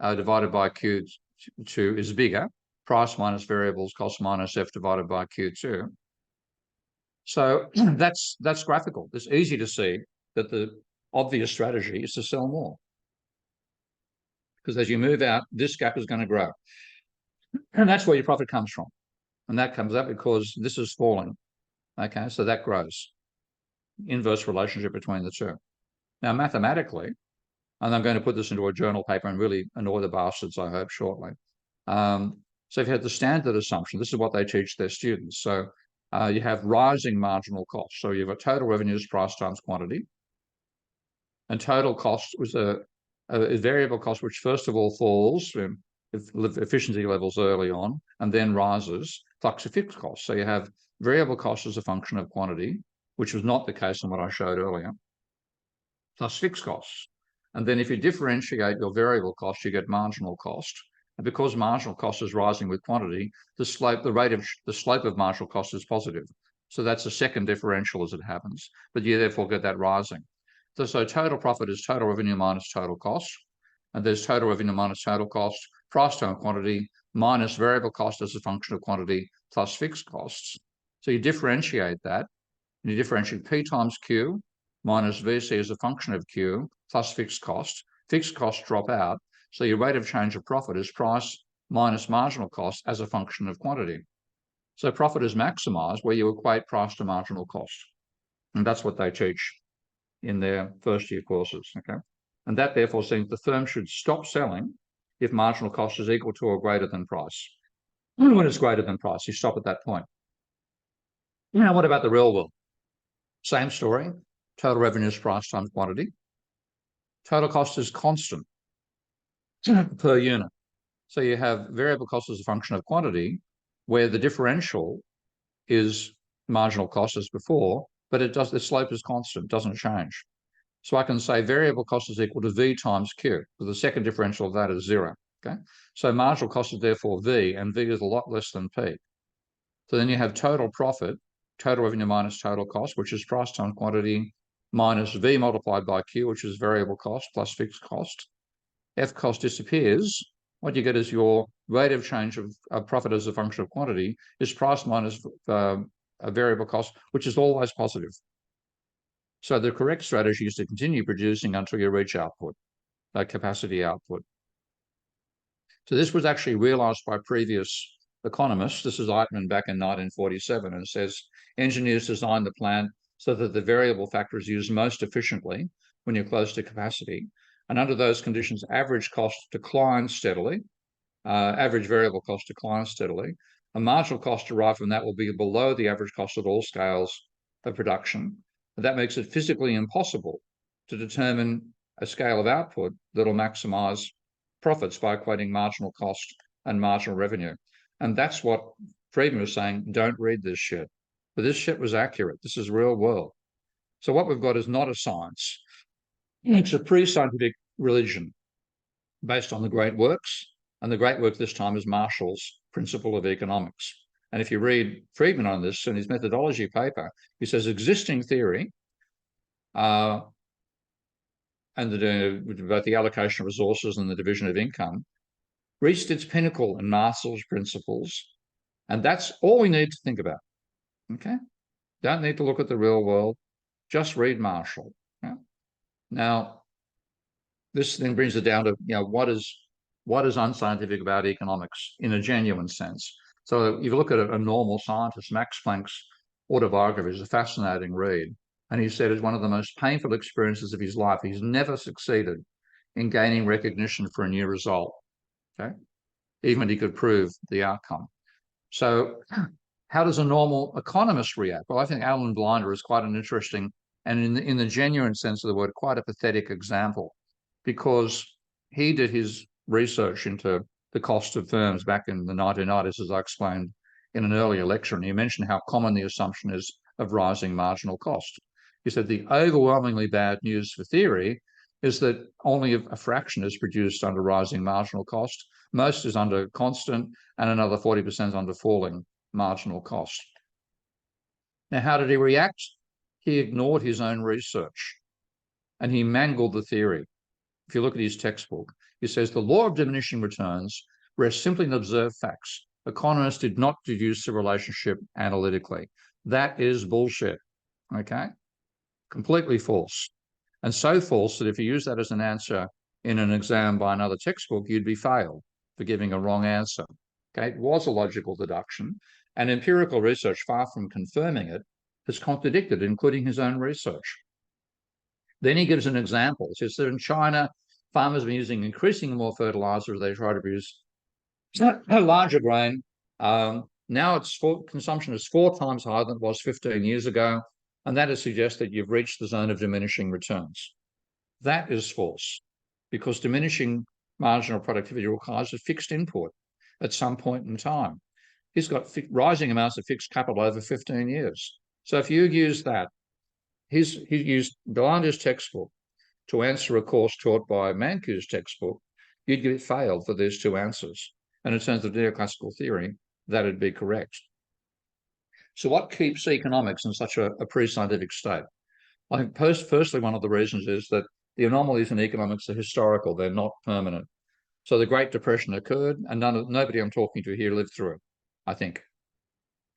Speaker 1: divided by Q2 is bigger, price minus variables cost minus F divided by Q2. So that's graphical. It's easy to see that the obvious strategy is to sell more. Because as you move out, this gap is going to grow. And that's where your profit comes from. And that comes up because this is falling. Okay, so that grows. Inverse relationship between the two. Now, mathematically, and I'm going to put this into a journal paper and really annoy the bastards, I hope, shortly. So if you had the standard assumption, this is what they teach their students. So you have rising marginal costs. So you have a total revenues price times quantity. And total cost was a variable cost, which first of all falls efficiency levels early on and then rises, plus a fixed cost. So you have variable cost as a function of quantity, which was not the case in what I showed earlier, plus fixed costs. And then if you differentiate your variable cost, you get marginal cost. And because marginal cost is rising with quantity, the slope of marginal cost is positive. So that's a second differential as it happens, but you therefore get that rising. So total profit is total revenue minus total cost. And there's total revenue minus total cost, price times quantity, minus variable cost as a function of quantity, plus fixed costs. So you differentiate that, and you differentiate P times Q minus VC as a function of Q, plus fixed cost. Fixed costs drop out, so your rate of change of profit is price minus marginal cost as a function of quantity. So profit is maximized where you equate price to marginal cost. And that's what they teach in their first year courses, okay? And that therefore means the firm should stop selling if marginal cost is equal to or greater than price. When it's greater than price, you stop at that point. Now, what about the real world? Same story, total revenues price times quantity. Total cost is constant per unit. So you have variable cost as a function of quantity, where the differential is marginal cost as before, but the slope is constant, doesn't change. So I can say variable cost is equal to V times Q, but the second differential of that is 0, okay? So marginal cost is therefore V, and V is a lot less than P. So then you have total profit, total revenue minus total cost, which is price times quantity, minus V multiplied by Q, which is variable cost plus fixed cost. F cost disappears. What you get is your rate of change of profit as a function of quantity is price minus a variable cost, which is always positive. So the correct strategy is to continue producing until you reach output, capacity output. So this was actually realized by previous economists. This is Eitman back in 1947, and says engineers designed the plant so that the variable factor is used most efficiently when you're close to capacity. And under those conditions, average cost declines steadily, average variable cost declines steadily. A marginal cost derived from that will be below the average cost at all scales of production. That makes it physically impossible to determine a scale of output that'll maximize profits by equating marginal cost and marginal revenue. And that's what Friedman was saying, don't read this shit. But this shit was accurate. This is real world. So what we've got is not a science. It's a pre-scientific religion based on the great works. And the great work this time is Marshall's Principle of Economics. And if you read Friedman on this in his methodology paper, he says existing theory and both the allocation of resources and the division of income reached its pinnacle in Marshall's principles. And that's all we need to think about, okay? Don't need to look at the real world. Just read Marshall. Yeah? Now, this then brings it down to, what is unscientific about economics in a genuine sense? So if you look at a normal scientist, Max Planck's autobiography is a fascinating read. And he said it's one of the most painful experiences of his life. He's never succeeded in gaining recognition for a new result, okay? Even if he could prove the outcome. So how does a normal economist react? Well, I think Alan Blinder is quite an interesting, and in the genuine sense of the word, quite a pathetic example, because he did his research into the cost of firms back in the 1990s, as I explained in an earlier lecture, and he mentioned how common the assumption is of rising marginal cost. He said the overwhelmingly bad news for theory is that only a fraction is produced under rising marginal cost. Most is under constant, and another 40% under falling marginal cost. Now, how did he react? He ignored his own research and he mangled the theory. If you look at his textbook, he says the law of diminishing returns rests simply in observed facts. Economists did not deduce the relationship analytically. That is bullshit, okay? Completely false. And so false that if you use that as an answer in an exam by another textbook, you'd be failed for giving a wrong answer. Okay, it was a logical deduction, and empirical research, far from confirming it, has contradicted, including his own research. Then he gives an example. He says that in China, farmers have been using increasingly more fertilizer as they try to produce a larger grain. Now consumption is 4 times higher than it was 15 years ago, and that suggests that you've reached the zone of diminishing returns. That is false, because diminishing marginal productivity requires a fixed input at some point in time. He's got rising amounts of fixed capital over 15 years. So if you use that, he used Belander's textbook to answer a course taught by Mancu's textbook, you'd get failed for these 2 answers. And in terms of neoclassical theory, that'd be correct. So what keeps economics in such a pre-scientific state? I think firstly, one of the reasons is that the anomalies in economics are historical, they're not permanent. So the Great Depression occurred and nobody I'm talking to here lived through it, I think.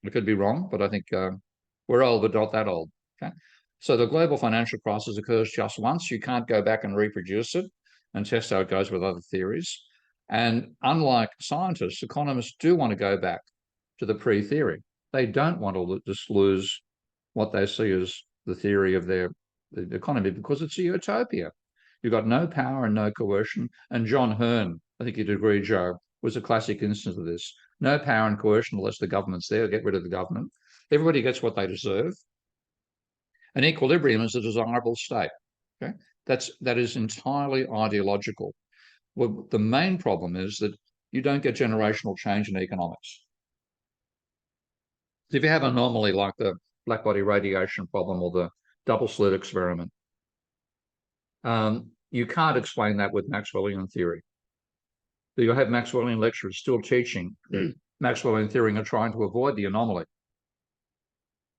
Speaker 1: I could be wrong, but I think we're old, but not that old. Okay. So the global financial crisis occurs just once. You can't go back and reproduce it and test how it goes with other theories. And unlike scientists, economists do want to go back to the pre-theory. They don't want to just lose what they see as the theory of the economy, because it's a utopia. You've got no power and no coercion. And John Hearn, I think you'd agree, Joe, was a classic instance of this. No power and coercion unless the government's there. Get rid of the government. Everybody gets what they deserve. And equilibrium is a desirable state. Okay, that is entirely ideological. Well, the main problem is that you don't get generational change in economics. If you have an anomaly like the black body radiation problem or the double slit experiment, you can't explain that with Maxwellian theory. You'll have Maxwellian lecturers still teaching Maxwellian theory and are trying to avoid the anomaly.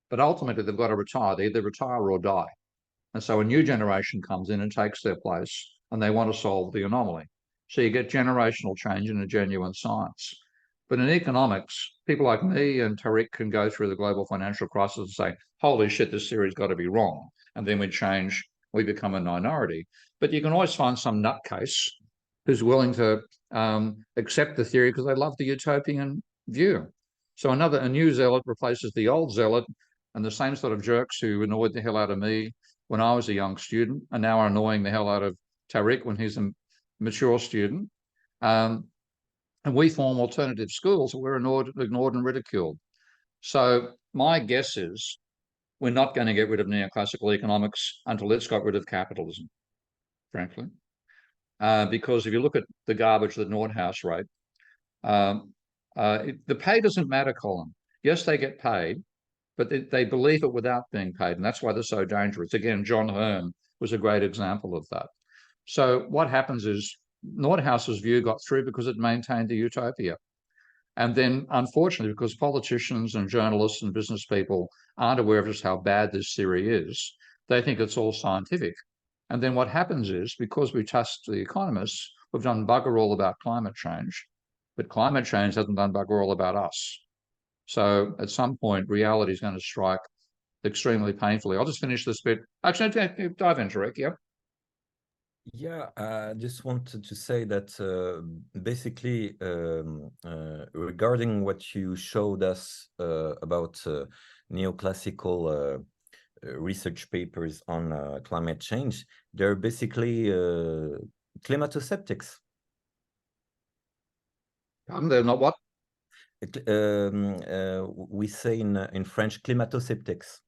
Speaker 1: But ultimately, they've got to retire. They either retire or die. And so a new generation comes in and takes their place, and they want to solve the anomaly. So you get generational change in a genuine science. But in economics, people like me and Tariq can go through the global financial crisis and say, holy shit, this theory's got to be wrong. And then we change, we become a minority. But you can always find some nutcase who's willing to accept the theory because they love the utopian view. So a new zealot replaces the old zealot, and the same sort of jerks who annoyed the hell out of me when I was a young student and now are annoying the hell out of Tariq when he's a mature student. And we form alternative schools that we're ignored and ridiculed. So my guess is we're not going to get rid of neoclassical economics until it's got rid of capitalism, frankly. Because if you look at the garbage that Nordhaus wrote, the pay doesn't matter, Colin. Yes, they get paid, but they believe it without being paid, and that's why they're so dangerous. Again, John Hearn was a great example of that. So what happens is Nordhaus's view got through because it maintained the utopia. And then, unfortunately, because politicians and journalists and business people aren't aware of just how bad this theory is, they think it's all scientific. And then what happens is, because we trust the economists, we've done bugger all about climate change, but climate change hasn't done bugger all about us. So at some point, reality is going to strike extremely painfully. I'll just finish this bit. Actually, dive into it, yeah.
Speaker 2: Yeah, I just wanted to say that basically regarding what you showed us about neoclassical research papers on climate change, they're basically climato-sceptics.
Speaker 1: They're not what?
Speaker 2: We say in French, climato-sceptics.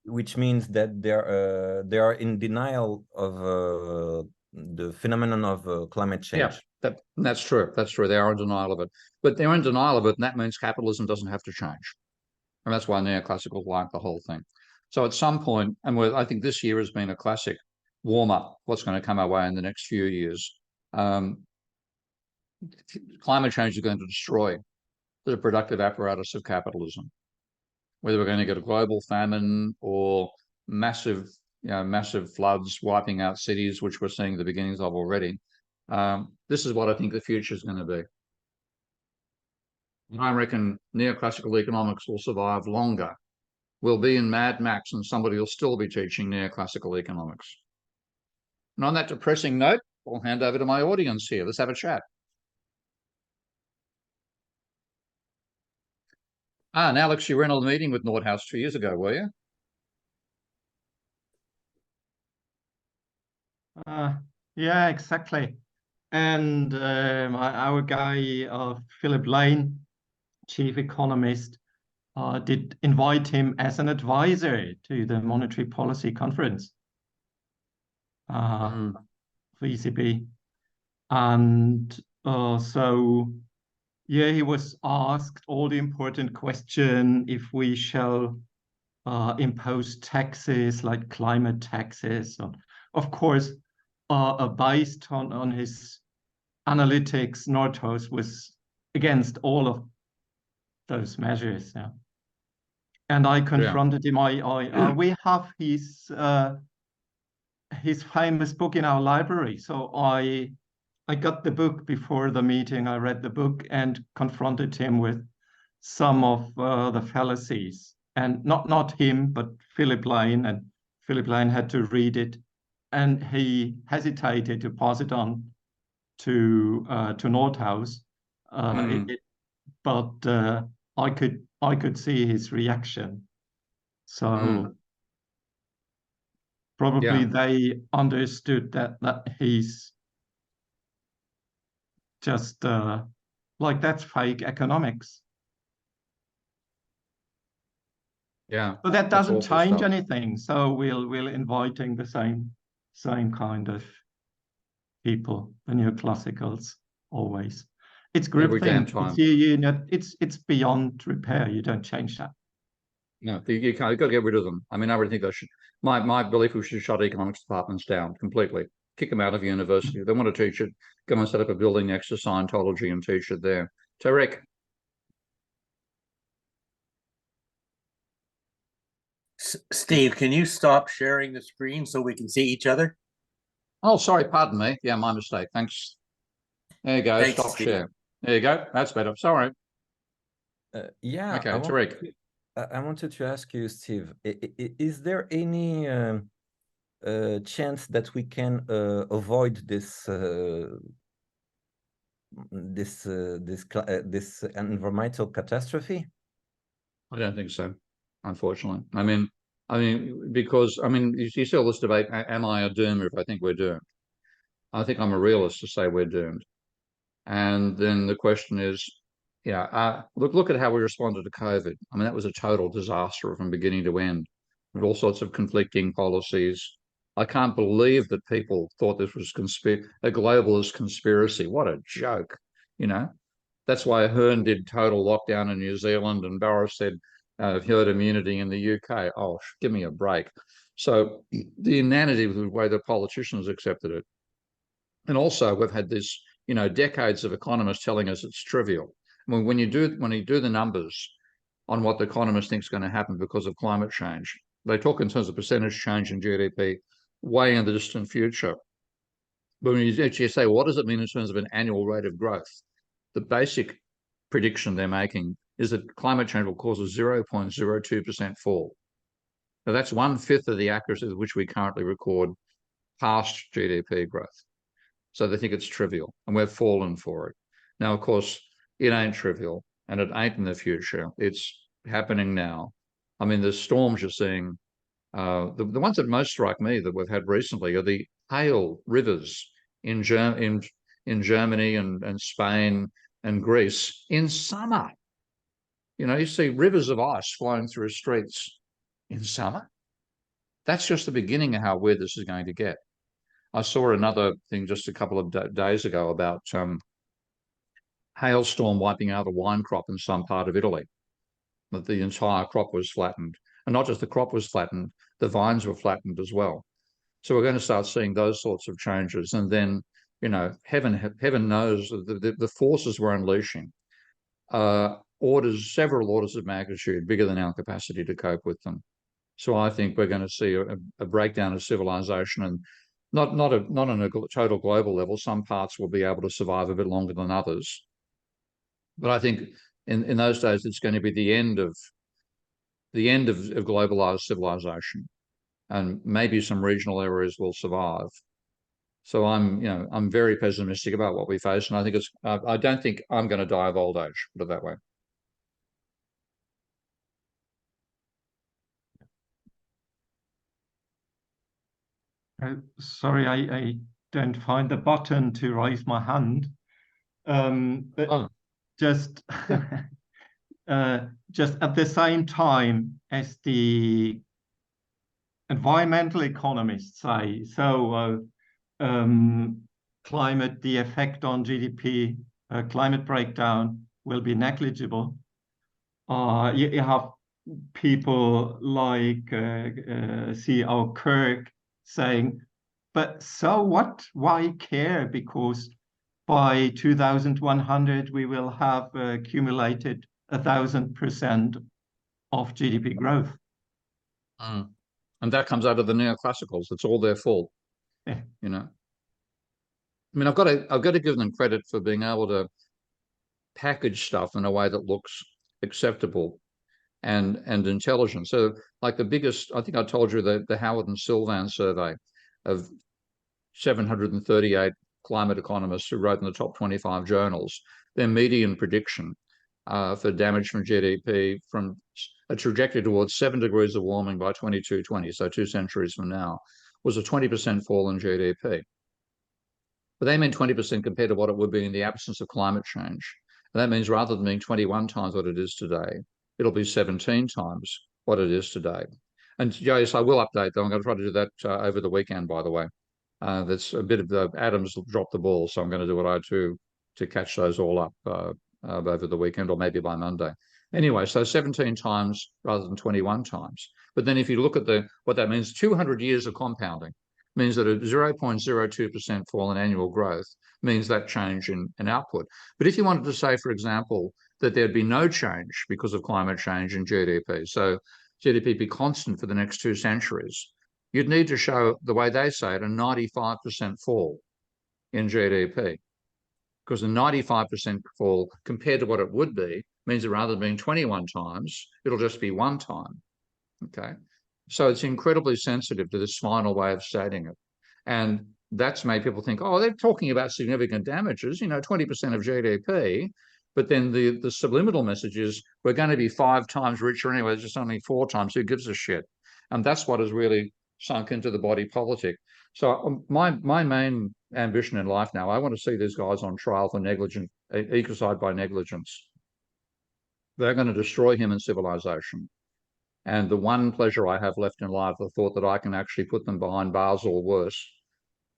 Speaker 2: Which means that they are in denial of the phenomenon of climate change.
Speaker 1: Yeah, that's true. That's true. They are in denial of it. But they're in denial of it, and that means capitalism doesn't have to change. And that's why neoclassicals like the whole thing. So at some point, and I think this year has been a classic warm-up, what's going to come our way in the next few years. Climate change is going to destroy the productive apparatus of capitalism. Whether we're going to get a global famine or massive, massive floods wiping out cities, which we're seeing the beginnings of already, this is what I think the future is going to be. And I reckon neoclassical economics will survive longer. We'll be in Mad Max and somebody will still be teaching neoclassical economics. And on that depressing note, I'll hand over to my audience here. Let's have a chat. And Alex, you were in a meeting with Nordhaus 2 years ago, were you?
Speaker 3: Yeah, exactly. And our guy, Philip Lane, chief economist, did invite him as an advisor to the monetary policy conference for ECB. And so, yeah, he was asked all the important question if we shall impose taxes like climate taxes. Of course, based on his analytics, Nordhaus was against all of those measures. Yeah. And I confronted him. We have his famous book in our library. So I got the book before the meeting. I read the book and confronted him with some of the fallacies. And not him, but Philip Lane. And Philip Lane had to read it. And he hesitated to pass it on to Nordhaus. But I could see his reaction. So probably they understood that he's just like that's fake economics.
Speaker 1: Yeah.
Speaker 3: But that doesn't change anything. So we'll inviting the same kind of people, the neoclassicals, always. It's groupthink. It's beyond repair. You don't change that.
Speaker 1: No, you can't. You've got to get rid of them. I mean, I really think they should. My belief, we should shut economics departments down completely. Kick them out of university. If they want to teach it, go and set up a building next to Scientology and teach it there. Tarek.
Speaker 4: Steve, can you stop sharing the screen so we can see each other?
Speaker 1: Oh, sorry. Pardon me. Yeah, my mistake. Thanks. There you go. Thanks, stop Steve. Share. There you go. That's better. Sorry.
Speaker 2: Yeah.
Speaker 1: Okay, Tarek.
Speaker 2: I wanted to ask you, Steve, is there any chance that we can avoid this environmental catastrophe?
Speaker 1: I don't think so, unfortunately. I mean, because you see all this debate: am I a doomer if I think we're doomed? I think I'm a realist to say we're doomed. And then the question is, look at how we responded to COVID. I mean, that was a total disaster from beginning to end, with all sorts of conflicting policies. I can't believe that people thought this was a globalist conspiracy. What a joke, That's why Hearn did total lockdown in New Zealand, and Boris said herd immunity in the UK. Oh, give me a break. So the inanity with the way the politicians accepted it. And also, we've had this, decades of economists telling us it's trivial. I mean, when you do the numbers on what the economist thinks is going to happen because of climate change, they talk in terms of percentage change in GDP way in the distant future. But when you actually say, what does it mean in terms of an annual rate of growth? The basic prediction they're making is that climate change will cause a 0.02% fall. Now, that's 1/5 of the accuracy with which we currently record past GDP growth. So they think it's trivial, and we've fallen for it. Now, of course, it ain't trivial, and it ain't in the future. It's happening now. I mean, the storms you're seeing, the ones that most strike me that we've had recently are the hail rivers in Germany and Spain and Greece in summer. You see rivers of ice flowing through streets in summer. That's just the beginning of how weird this is going to get. I saw another thing just a couple of days ago about hailstorm wiping out a wine crop in some part of Italy, that the entire crop was flattened. And not just the crop was flattened, the vines were flattened as well. So we're going to start seeing those sorts of changes. And then, heaven knows the forces we're unleashing. All several orders of magnitude bigger than our capacity to cope with them. So I think we're going to see a breakdown of civilization, and not on a total global level. Some parts will be able to survive a bit longer than others. But I think in those days, it's going to be the end of globalized civilization, and maybe some regional areas will survive. So I'm very pessimistic about what we face, and I think I don't think I'm going to die of old age, put it that way.
Speaker 3: Sorry, I don't find the button to raise my hand. But just just at the same time as the environmental economists say, so climate, the effect on GDP, climate breakdown will be negligible. You have people like CEO Kirk saying, but so what? Why care? Because by 2100, we will have accumulated 1,000% of GDP growth.
Speaker 1: And that comes out of the neoclassicals. It's all their fault.
Speaker 3: Yeah.
Speaker 1: You know. I mean, I've got to give them credit for being able to package stuff in a way that looks acceptable and intelligent. So, like the biggest, I think I told you the Howard and Sylvan survey of 738 climate economists who wrote in the top 25 journals, their median prediction for damage from GDP from a trajectory towards 7 degrees of warming by 2220, so 2 centuries from now, was a 20% fall in GDP. But they meant 20% compared to what it would be in the absence of climate change. And that means rather than being 21 times what it is today, it'll be 17 times what it is today. And yes, I will update though. I'm going to try to do that over the weekend, by the way. That's a bit of the Adams dropped the ball, so I'm going to do what I do to catch those all up over the weekend, or maybe by Monday. Anyway, so 17 times rather than 21 times. But then if you look at what that means, 200 years of compounding means that a 0.02% fall in annual growth means that change in output. But if you wanted to say, for example, that there'd be no change because of climate change in GDP, so GDP be constant for the next 2 centuries, you'd need to show, the way they say it, a 95% fall in GDP. Because a 95% fall compared to what it would be means that rather than being 21 times, it'll just be 1 time. Okay. So it's incredibly sensitive to this final way of stating it. And that's made people think, oh, they're talking about significant damages, 20% of GDP. But then the subliminal message is we're going to be 5 times richer anyway. It's just only 4 times. Who gives a shit? And that's what has really sunk into the body politic. So my main ambition in life now, I want to see these guys on trial for ecocide by negligence. They're going to destroy human civilization. And the one pleasure I have left in life, the thought that I can actually put them behind bars or worse,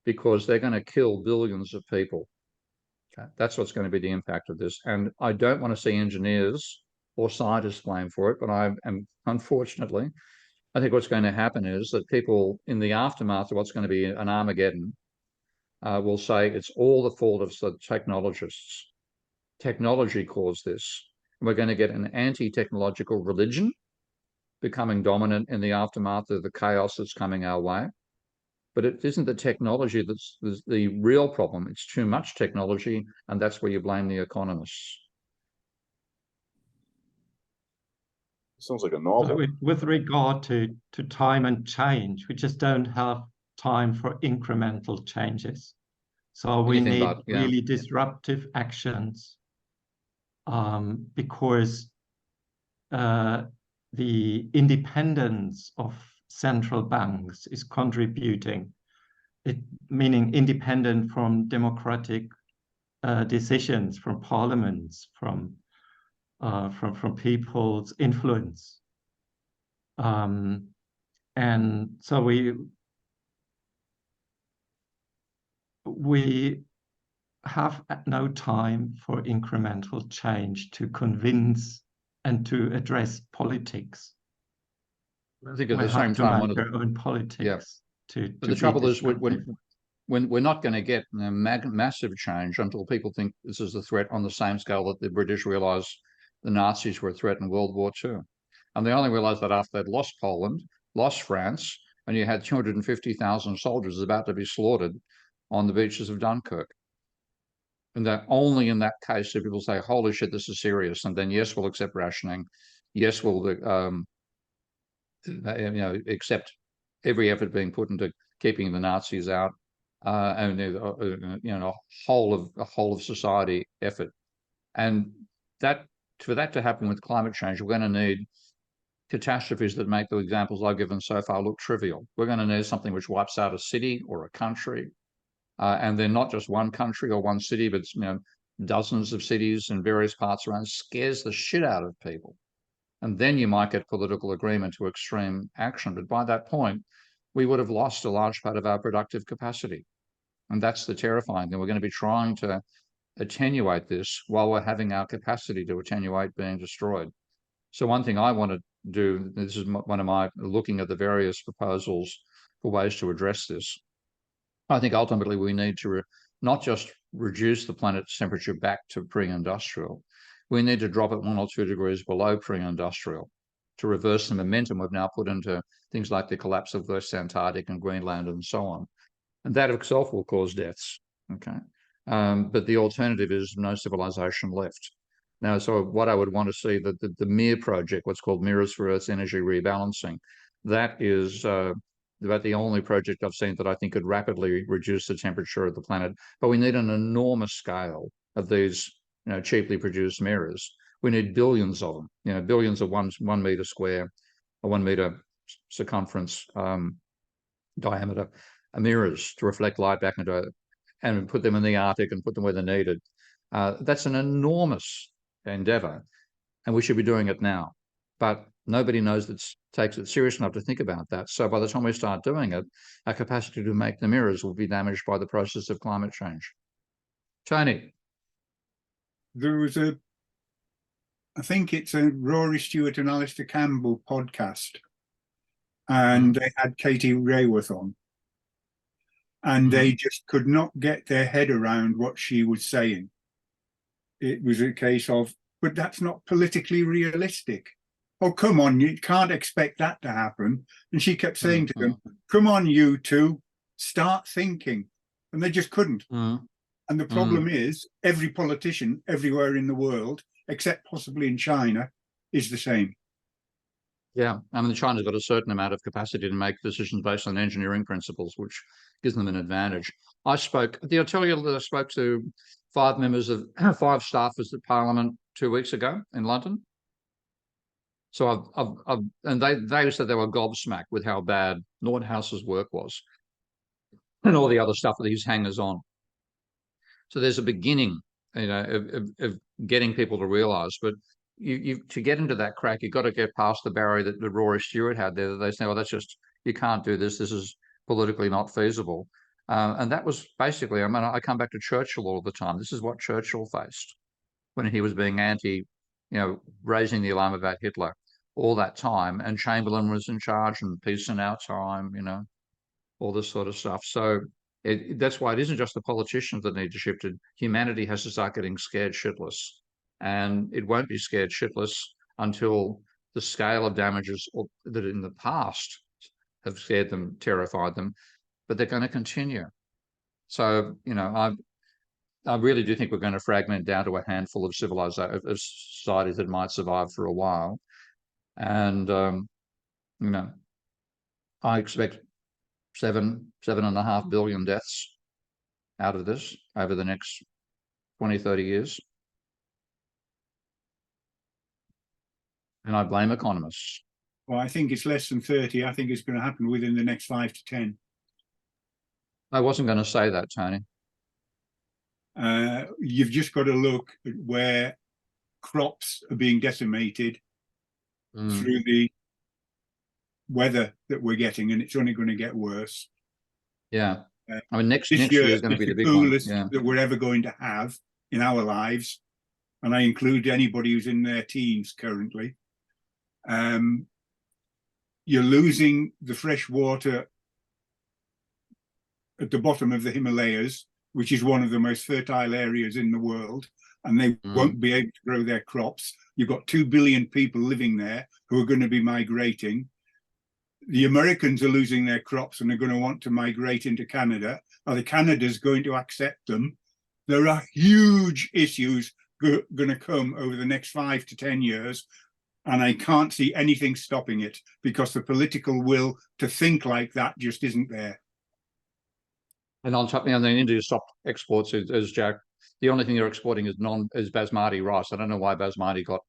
Speaker 1: because they're going to kill billions of people. Okay? That's what's going to be the impact of this. And I don't want to see engineers or scientists blamed for it, but I am, unfortunately, I think what's going to happen is that people in the aftermath of what's going to be an Armageddon will say it's all the fault of the technologists. Technology caused this. And we're going to get an anti-technological religion becoming dominant in the aftermath of the chaos that's coming our way. But it isn't the technology that's the real problem. It's too much technology, and that's where you blame the economists.
Speaker 5: Sounds like a novel.
Speaker 3: With regard to time and change, we just don't have time for incremental changes. So we need really disruptive actions because the independence of central banks is contributing, meaning independent from democratic decisions, from parliaments, from people's influence. And so we have no time for incremental change to convince and to address politics.
Speaker 1: I think at the same time,
Speaker 3: one of their own politics.
Speaker 1: But the trouble is, when we're not going to get massive change until people think this is a threat on the same scale that the British realised the Nazis were a threat in World War II. And they only realized that after they'd lost Poland, lost France, and you had 250,000 soldiers about to be slaughtered on the beaches of Dunkirk. And that only in that case do people say, holy shit, this is serious. And then, yes, we'll accept rationing. Yes, we'll accept every effort being put into keeping the Nazis out, and a whole of society effort. And that for that to happen with climate change, we're going to need catastrophes that make the examples I've given so far look trivial. We're going to need something which wipes out a city or a country, and then not just one country or one city, but dozens of cities in various parts around, scares the shit out of people. And then you might get political agreement to extreme action. But by that point, we would have lost a large part of our productive capacity. And that's the terrifying thing. We're going to be trying to attenuate this while we're having our capacity to attenuate being destroyed. So one thing I want to do, this is one of my looking at the various proposals for ways to address this. I think ultimately we need to not just reduce the planet's temperature back to pre-industrial, we need to drop it 1 or 2 degrees below pre-industrial to reverse the momentum we've now put into things like the collapse of West Antarctic and Greenland and so on. And that itself will cause deaths, okay? But the alternative is no civilization left. Now, so what I would want to see, that the MIR project, what's called Mirrors for Earth's Energy Rebalancing, that is about the only project I've seen that I think could rapidly reduce the temperature of the planet. But we need an enormous scale of these cheaply produced mirrors. We need billions of them, billions of 1 meter square or 1 meter circumference diameter mirrors to reflect light back into it, and put them in the Arctic and put them where they're needed. That's an enormous endeavor, and we should be doing it now. But nobody takes it serious enough to think about that. So by the time we start doing it, our capacity to make the mirrors will be damaged by the process of climate change. Tony.
Speaker 6: There was I think it's a Rory Stewart and Alistair Campbell podcast, and they had Katie Raworth on, and they just could not get their head around what she was saying. It was a case of, but that's not politically realistic. Oh, come on, you can't expect that to happen. And she kept saying to them, come on, you two, start thinking. And they just couldn't. And the problem is, every politician everywhere in the world, except possibly in China, is the same.
Speaker 1: Yeah, I mean, China's got a certain amount of capacity to make decisions based on engineering principles, which gives them an advantage. Did I tell you that I spoke to 5 staffers at Parliament 2 weeks ago in London? So and they said they were gobsmacked with how bad Nordhaus's work was and all the other stuff that he's hangers on. So there's a beginning, of getting people to realise, but to get into that crack, you've got to get past the barrier that Rory Stewart had there. That they say, well, that's just, you can't do this. This is politically not feasible. And that was basically, I mean, I come back to Churchill all the time. This is what Churchill faced when he was being raising the alarm about Hitler all that time. And Chamberlain was in charge, and peace in our time, all this sort of stuff. So that's why it isn't just the politicians that need to shift it. Humanity has to start getting scared shitless. And it won't be scared shitless until the scale of damages that in the past have scared them, terrified them, but they're going to continue. So, I really do think we're going to fragment down to a handful of societies that might survive for a while. And, I expect 7.5 billion deaths out of this over the next 20, 30 years. And I blame economists.
Speaker 6: Well, I think it's less than 30. I think it's going to happen within the next 5 to 10.
Speaker 1: I wasn't going to say that, Tony.
Speaker 6: You've just got to look at where crops are being decimated through the weather that we're getting, and it's only going to get worse.
Speaker 1: Yeah. I mean, next year is going to be the big
Speaker 6: coolest
Speaker 1: one.
Speaker 6: that we're ever going to have in our lives. And I include anybody who's in their teens currently. You're losing the fresh water at the bottom of the Himalayas, which is one of the most fertile areas in the world, and they won't be able to grow their crops. You've got 2 billion people living there who are going to be migrating. The Americans are losing their crops and are going to want to migrate into Canada. Are the Canada's going to accept them? There are huge issues going to come over the next 5 to 10 years. And I can't see anything stopping it because the political will to think like that just isn't there.
Speaker 1: And on top, and then India stopped exports, as Jack. The only thing they're exporting is basmati rice. I don't know why basmati got.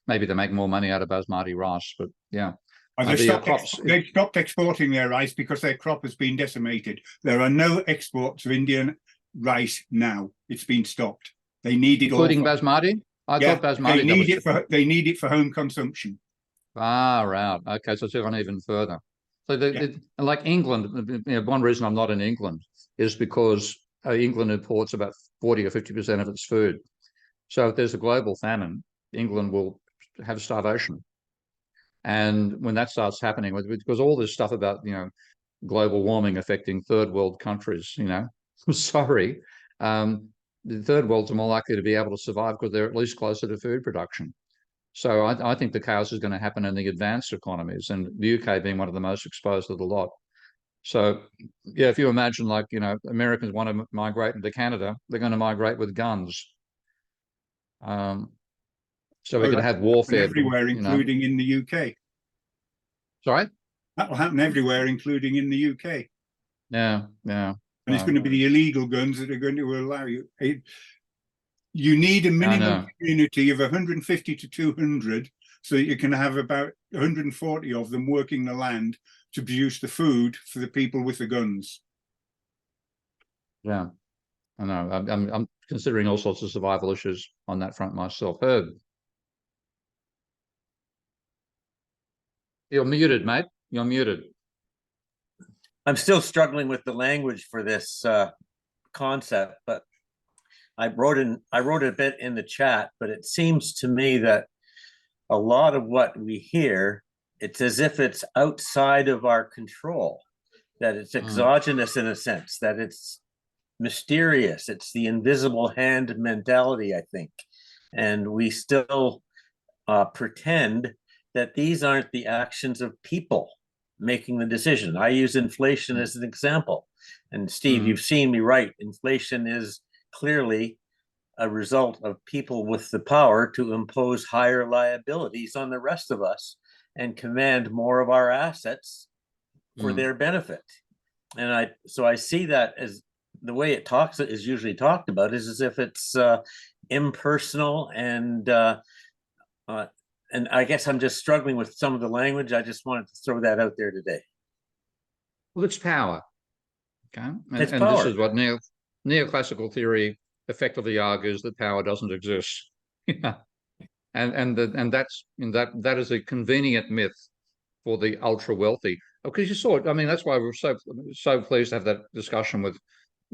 Speaker 1: Maybe they make more money out of basmati rice, but yeah.
Speaker 6: They've stopped exporting their rice because their crop has been decimated. There are no exports of Indian rice now. It's been stopped. They need it,
Speaker 1: including basmati. I thought basmati.
Speaker 6: They need it for home consumption.
Speaker 1: Ah, right. Okay, so it's gone even further. So, like England, one reason I'm not in England is because England imports about 40 or 50% of its food. So if there's a global famine, England will have starvation. And when that starts happening, because all this stuff about, global warming affecting third world countries, I'm sorry, the third worlds are more likely to be able to survive because they're at least closer to food production. So I think the chaos is going to happen in the advanced economies, and the UK being one of the most exposed of the lot. So, yeah, if you imagine, like, Americans want to migrate into Canada, they're going to migrate with guns. So we're going to have warfare
Speaker 6: everywhere, including in the UK.
Speaker 1: Sorry?
Speaker 6: That will happen everywhere, including in the UK.
Speaker 1: Yeah.
Speaker 6: And it's going to be the illegal guns that are going to allow you. You need a minimum community of 150 to 200 so that you can have about 140 of them working the land to produce the food for the people with the guns.
Speaker 1: Yeah, I know. I'm considering all sorts of survival issues on that front myself. Herb, you're muted, mate. You're muted.
Speaker 4: I'm still struggling with the language for this concept, but I wrote a bit in the chat, but it seems to me that a lot of what we hear, it's as if it's outside of our control, that it's exogenous in a sense, that it's mysterious. It's the invisible hand mentality, I think. And we still pretend that these aren't the actions of people making the decision. I use inflation as an example. And Steve, you've seen me right. Inflation is clearly a result of people with the power to impose higher liabilities on the rest of us and command more of our assets for their benefit. And so I see that as the way it is usually talked about is as if it's impersonal, and I guess I'm just struggling with some of the language. I just wanted to throw that out there today. Well,
Speaker 1: it's power. Okay.
Speaker 4: It's power.
Speaker 1: This is what neoclassical theory effectively argues, that power doesn't exist. And that is a convenient myth for the ultra wealthy. Because you saw it. I mean, that's why we're so pleased to have that discussion with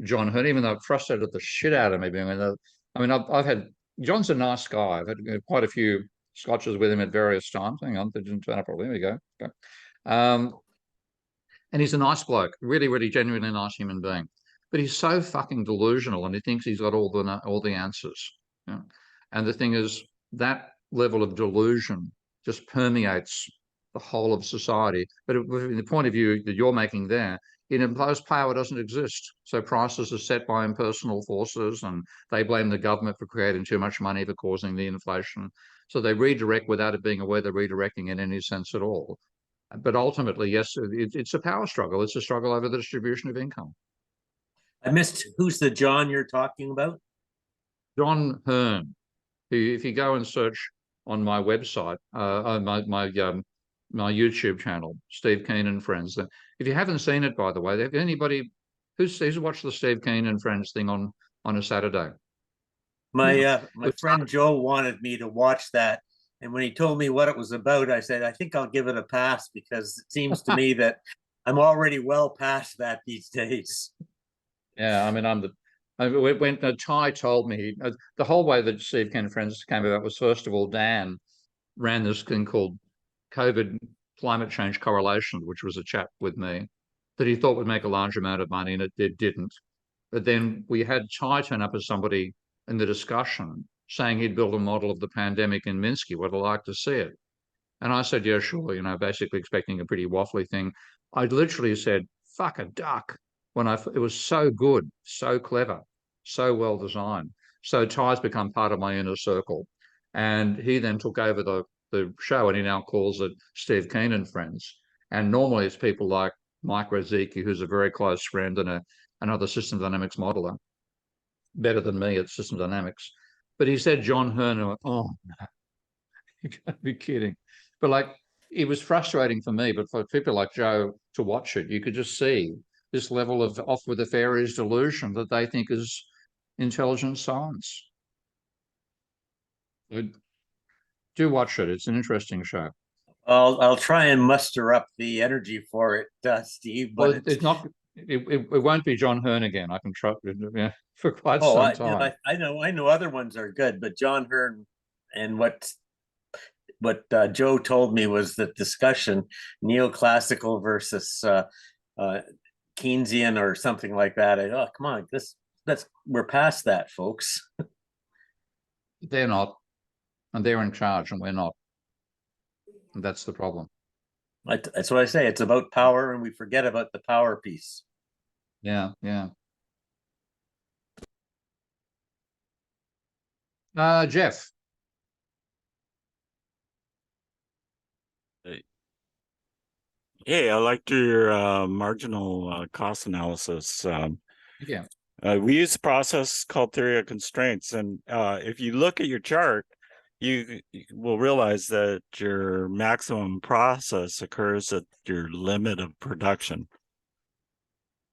Speaker 1: John Hearn, even though it frustrated the shit out of me. I've had John's a nice guy. I've had quite a few scotches with him at various times. Hang on, they didn't turn up properly. There we go. And he's a nice bloke, really, really genuinely nice human being. But he's so fucking delusional, and he thinks he's got all the answers. And the thing is, that level of delusion just permeates the whole of society. But in the point of view that you're making there, it implies power doesn't exist. So prices are set by impersonal forces, and they blame the government for creating too much money for causing the inflation. So they redirect without it being aware they're redirecting in any sense at all. But ultimately, yes, it's a power struggle. It's a struggle over the distribution of income.
Speaker 4: I missed, who's the John you're talking about?
Speaker 1: John Hearn, who, if you go and search on my website, my YouTube channel, Steve Keen and Friends. If you haven't seen it, by the way, if anybody who's watched the Steve Keen and Friends thing on a Saturday.
Speaker 4: My friend Joe wanted me to watch that. And when he told me what it was about, I said, I think I'll give it a pass, because it seems to me that I'm already well past that these days.
Speaker 1: Yeah, I mean, when Ty told me, the whole way that Steve Keen and Friends came about was, first of all, Dan ran this thing called COVID climate change correlation, which was a chat with me that he thought would make a large amount of money, and it didn't. But then we had Ty turn up as somebody in the discussion saying he'd build a model of the pandemic in Minsky. Would I like to see it? And I said, yeah, sure, basically expecting a pretty waffly thing. I literally said, fuck a duck, it was so good, so clever, so well designed. So Ty's become part of my inner circle. And he then took over the show, and he now calls it Steve Keen and Friends. And normally it's people like Mike Rozicki, who's a very close friend and another system dynamics modeler, better than me at system dynamics. But he said John Hearn, and I went, oh, no, you can't be kidding. But it was frustrating for me, but for people like Joe to watch it, you could just see this level of off with the fairies delusion that they think is intelligent science. Do watch it. It's an interesting show.
Speaker 4: I'll try and muster up the energy for it, Steve. But
Speaker 1: well, it's not. It won't be John Hearn again. I can trust for quite some time.
Speaker 4: I know other ones are good, but John Hearn and what Joe told me was the discussion neoclassical versus Keynesian or something like that. Oh, come on, we're past that, folks.
Speaker 1: They're not, and they're in charge, and we're not. And that's the problem.
Speaker 4: That's what I say. It's about power, and we forget about the power piece.
Speaker 1: Yeah. Jeff.
Speaker 7: Hey, I liked your marginal cost analysis.
Speaker 1: Yeah.
Speaker 7: We use a process called theory of constraints, and if you look at your chart, you will realize that your maximum process occurs at your limit of production.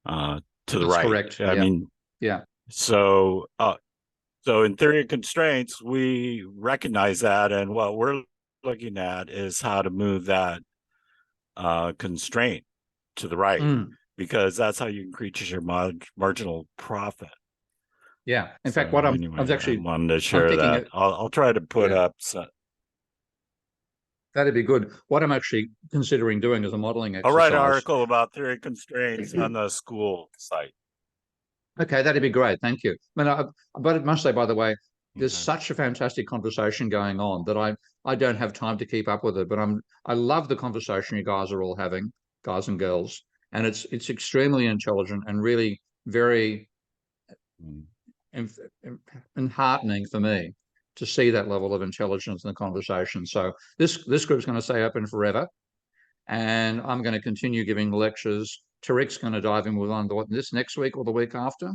Speaker 7: To the
Speaker 1: That's
Speaker 7: right.
Speaker 1: correct.
Speaker 7: I mean,
Speaker 1: yeah.
Speaker 7: So in theory of constraints, we recognize that, and what we're looking at is how to move that constraint to the right, because that's how you increase your marginal profit.
Speaker 1: Yeah. In fact, what I
Speaker 7: wanted to share that. I'll try to put up.
Speaker 1: That'd be good. What I'm actually considering doing is a modeling exercise.
Speaker 7: I'll write an article about theory constraints on the school site.
Speaker 1: Okay, that'd be great. Thank you. But I must say, by the way, there's such a fantastic conversation going on that I don't have time to keep up with it. But I love the conversation you guys are all having, guys and girls, and it's extremely intelligent and really very enheartening for me to see that level of intelligence in the conversation. So this group's going to stay open forever, and I'm going to continue giving lectures. Tariq's going to dive in with this next week or the week after.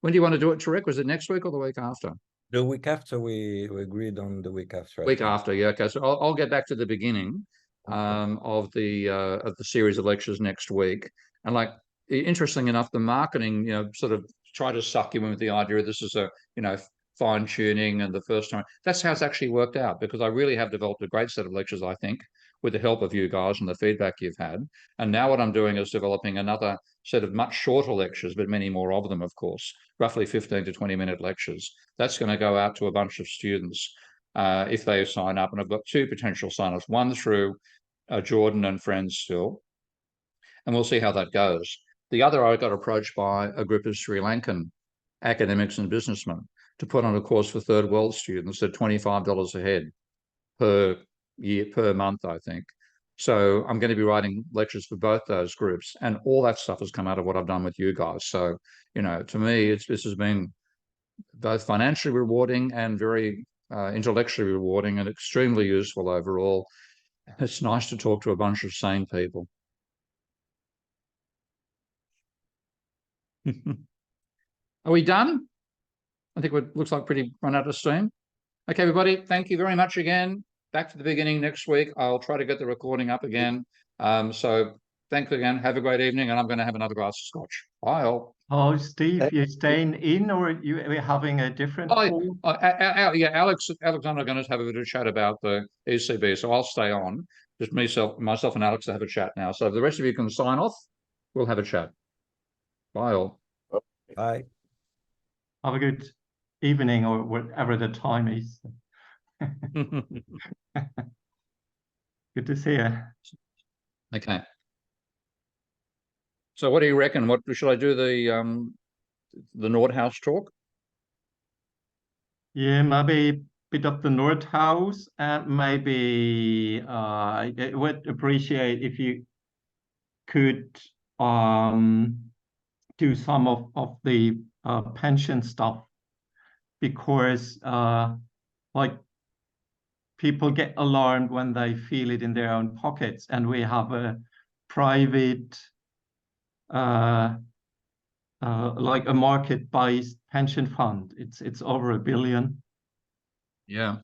Speaker 1: When do you want to do it, Tariq? Was it next week or the week after?
Speaker 2: The week after. We agreed on the week after.
Speaker 1: Week after, yeah. Okay, so I'll get back to the beginning of the series of lectures next week. And interesting enough, the marketing, sort of try to suck you in with the idea of this is a, fine tuning and the first time. That's how it's actually worked out, because I really have developed a great set of lectures, I think, with the help of you guys and the feedback you've had. And now what I'm doing is developing another set of much shorter lectures, but many more of them, of course, roughly 15 to 20-minute lectures. That's going to go out to a bunch of students if they sign up. And I've got two potential sign-ups, one through Jordan and Friends still, and we'll see how that goes. The other, I got approached by a group of Sri Lankan academics and businessmen to put on a course for third world students at $25 a head per month, I think. So I'm going to be writing lectures for both those groups, and all that stuff has come out of what I've done with you guys. So, to me, this has been both financially rewarding and very intellectually rewarding and extremely useful overall. It's nice to talk to a bunch of sane people. Are we done? I think it looks like pretty run out of steam. Okay, everybody, thank you very much again. Back to the beginning next week. I'll try to get the recording up again. So thanks again. Have a great evening, and I'm going to have another glass of scotch. Bye all.
Speaker 3: Oh, Steve, you're staying in, or we're having a different call?
Speaker 1: Yeah, Alex and I are going to have a bit of chat about the ECB, so I'll stay on. Just myself and Alex to have a chat now. So if the rest of you can sign off, we'll have a chat. Bye all.
Speaker 2: Bye.
Speaker 3: Have a good evening, or whatever the time is. Good to see you.
Speaker 1: Okay. So what do you reckon? What should I do? The Nordhaus talk?
Speaker 3: Yeah, maybe a bit of the North House, and maybe I would appreciate if you could do some of the pension stuff, because like people get alarmed when they feel it in their own pockets, and we have a private like a market-based pension fund. It's over $1 billion.
Speaker 1: Yeah.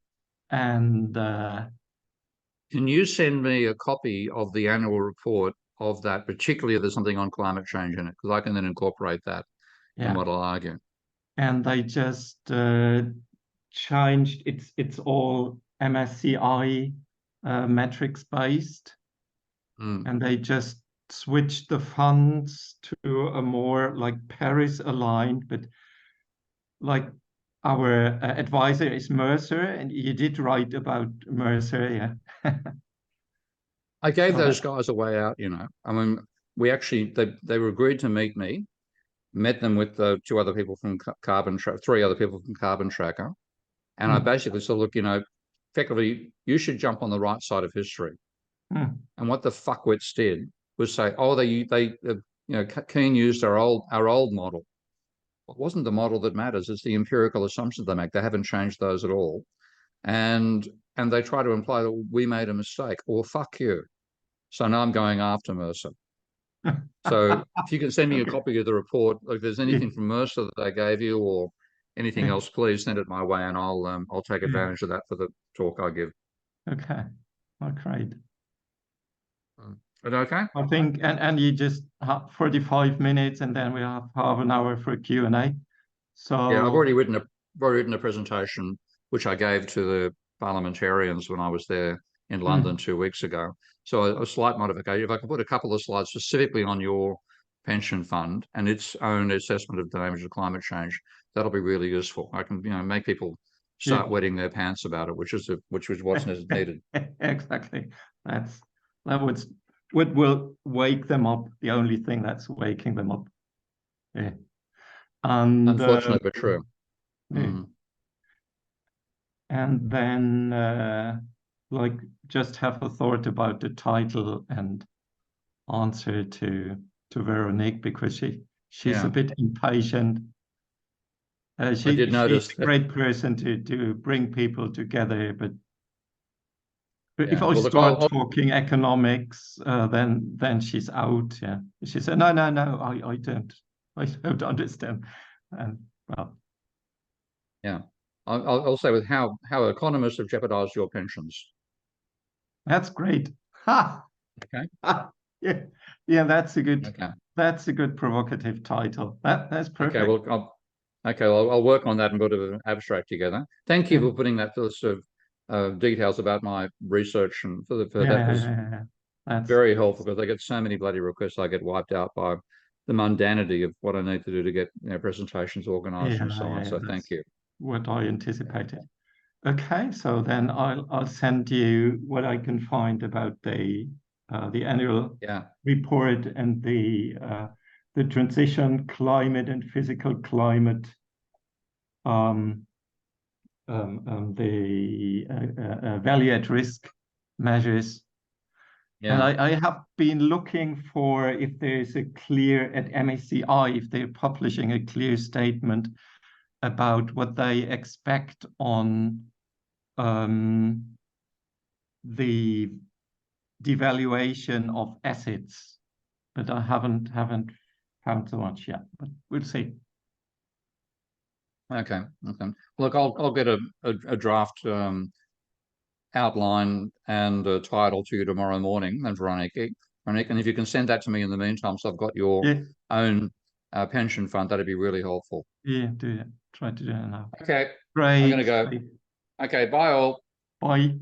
Speaker 3: And
Speaker 1: can you send me a copy of the annual report of that, particularly if there's something on climate change in it, because I can then incorporate that in what I'll argue.
Speaker 3: And they just changed, it's all MSCI metrics based, and they just switched the funds to a more like Paris aligned, but like our advisor is Mercer, and you did write about Mercer, yeah.
Speaker 1: I gave those guys a way out, you know. I mean, we actually, they were agreed to meet me, met them with the 2 other people from Carbon Tracker, 3 other people from Carbon Tracker. And I basically said, look, you know, effectively, you should jump on the right side of history. And what the fuckwits did was say, oh, they you know, Keane used our old model. It wasn't the model that matters. It's the empirical assumptions they make. They haven't changed those at all. And they try to imply that we made a mistake. Well, fuck you. So now I'm going after Mercer. So if you can send me a copy of the report, if there's anything from Mercer that they gave you or anything else, please send it my way, and I'll take advantage of that for the talk I give.
Speaker 3: Okay. Oh, great.
Speaker 1: But okay.
Speaker 3: I think, and you just have 45 minutes, and then we have half an hour for Q&A. So
Speaker 1: yeah, I've already written a presentation which I gave to the parliamentarians when I was there in London 2 weeks ago. So a slight modification. If I can put a couple of slides specifically on your pension fund and its own assessment of the damage of climate change, that'll be really useful. I can, you know, make people start wetting their pants about it, which is what's needed.
Speaker 3: Exactly. That will wake them up. The only thing that's waking them up. Yeah. And
Speaker 1: unfortunately, but true.
Speaker 3: And then like just have a thought about the title and answer to Veronique, because she's a bit impatient.
Speaker 1: I did notice
Speaker 3: she's a great person to bring people together, but if I start talking economics, then she's out. Yeah, she said, no, I don't understand. And well,
Speaker 1: yeah, I'll say with how economists have jeopardized your pensions.
Speaker 3: That's great. Ha.
Speaker 1: Okay.
Speaker 3: Yeah, that's a good provocative title. That's perfect.
Speaker 1: Okay, well, I'll work on that and put an abstract together. Thank you for putting that sort of details about my research, and that was that's very helpful, because I get so many bloody requests. I get wiped out by the mundanity of what I need to do to get presentations organized and so on. So thank you.
Speaker 3: What I anticipated. Okay, so then I'll send you what I can find about the annual report and the transition, climate and physical climate, the value at risk measures. And I have been looking for if there's a clear, at MSCI, if they're publishing a clear statement about what they expect on the devaluation of assets, but I haven't found so much yet, but we'll see.
Speaker 1: Okay. Look, I'll get a draft outline and a title to you tomorrow morning, and Veronique, and if you can send that to me in the meantime, so I've got your own pension fund, that'd be really helpful.
Speaker 3: Yeah, do it. Try to do it now.
Speaker 1: Okay.
Speaker 3: Great.
Speaker 1: I'm gonna go. Okay, bye all.
Speaker 3: Bye.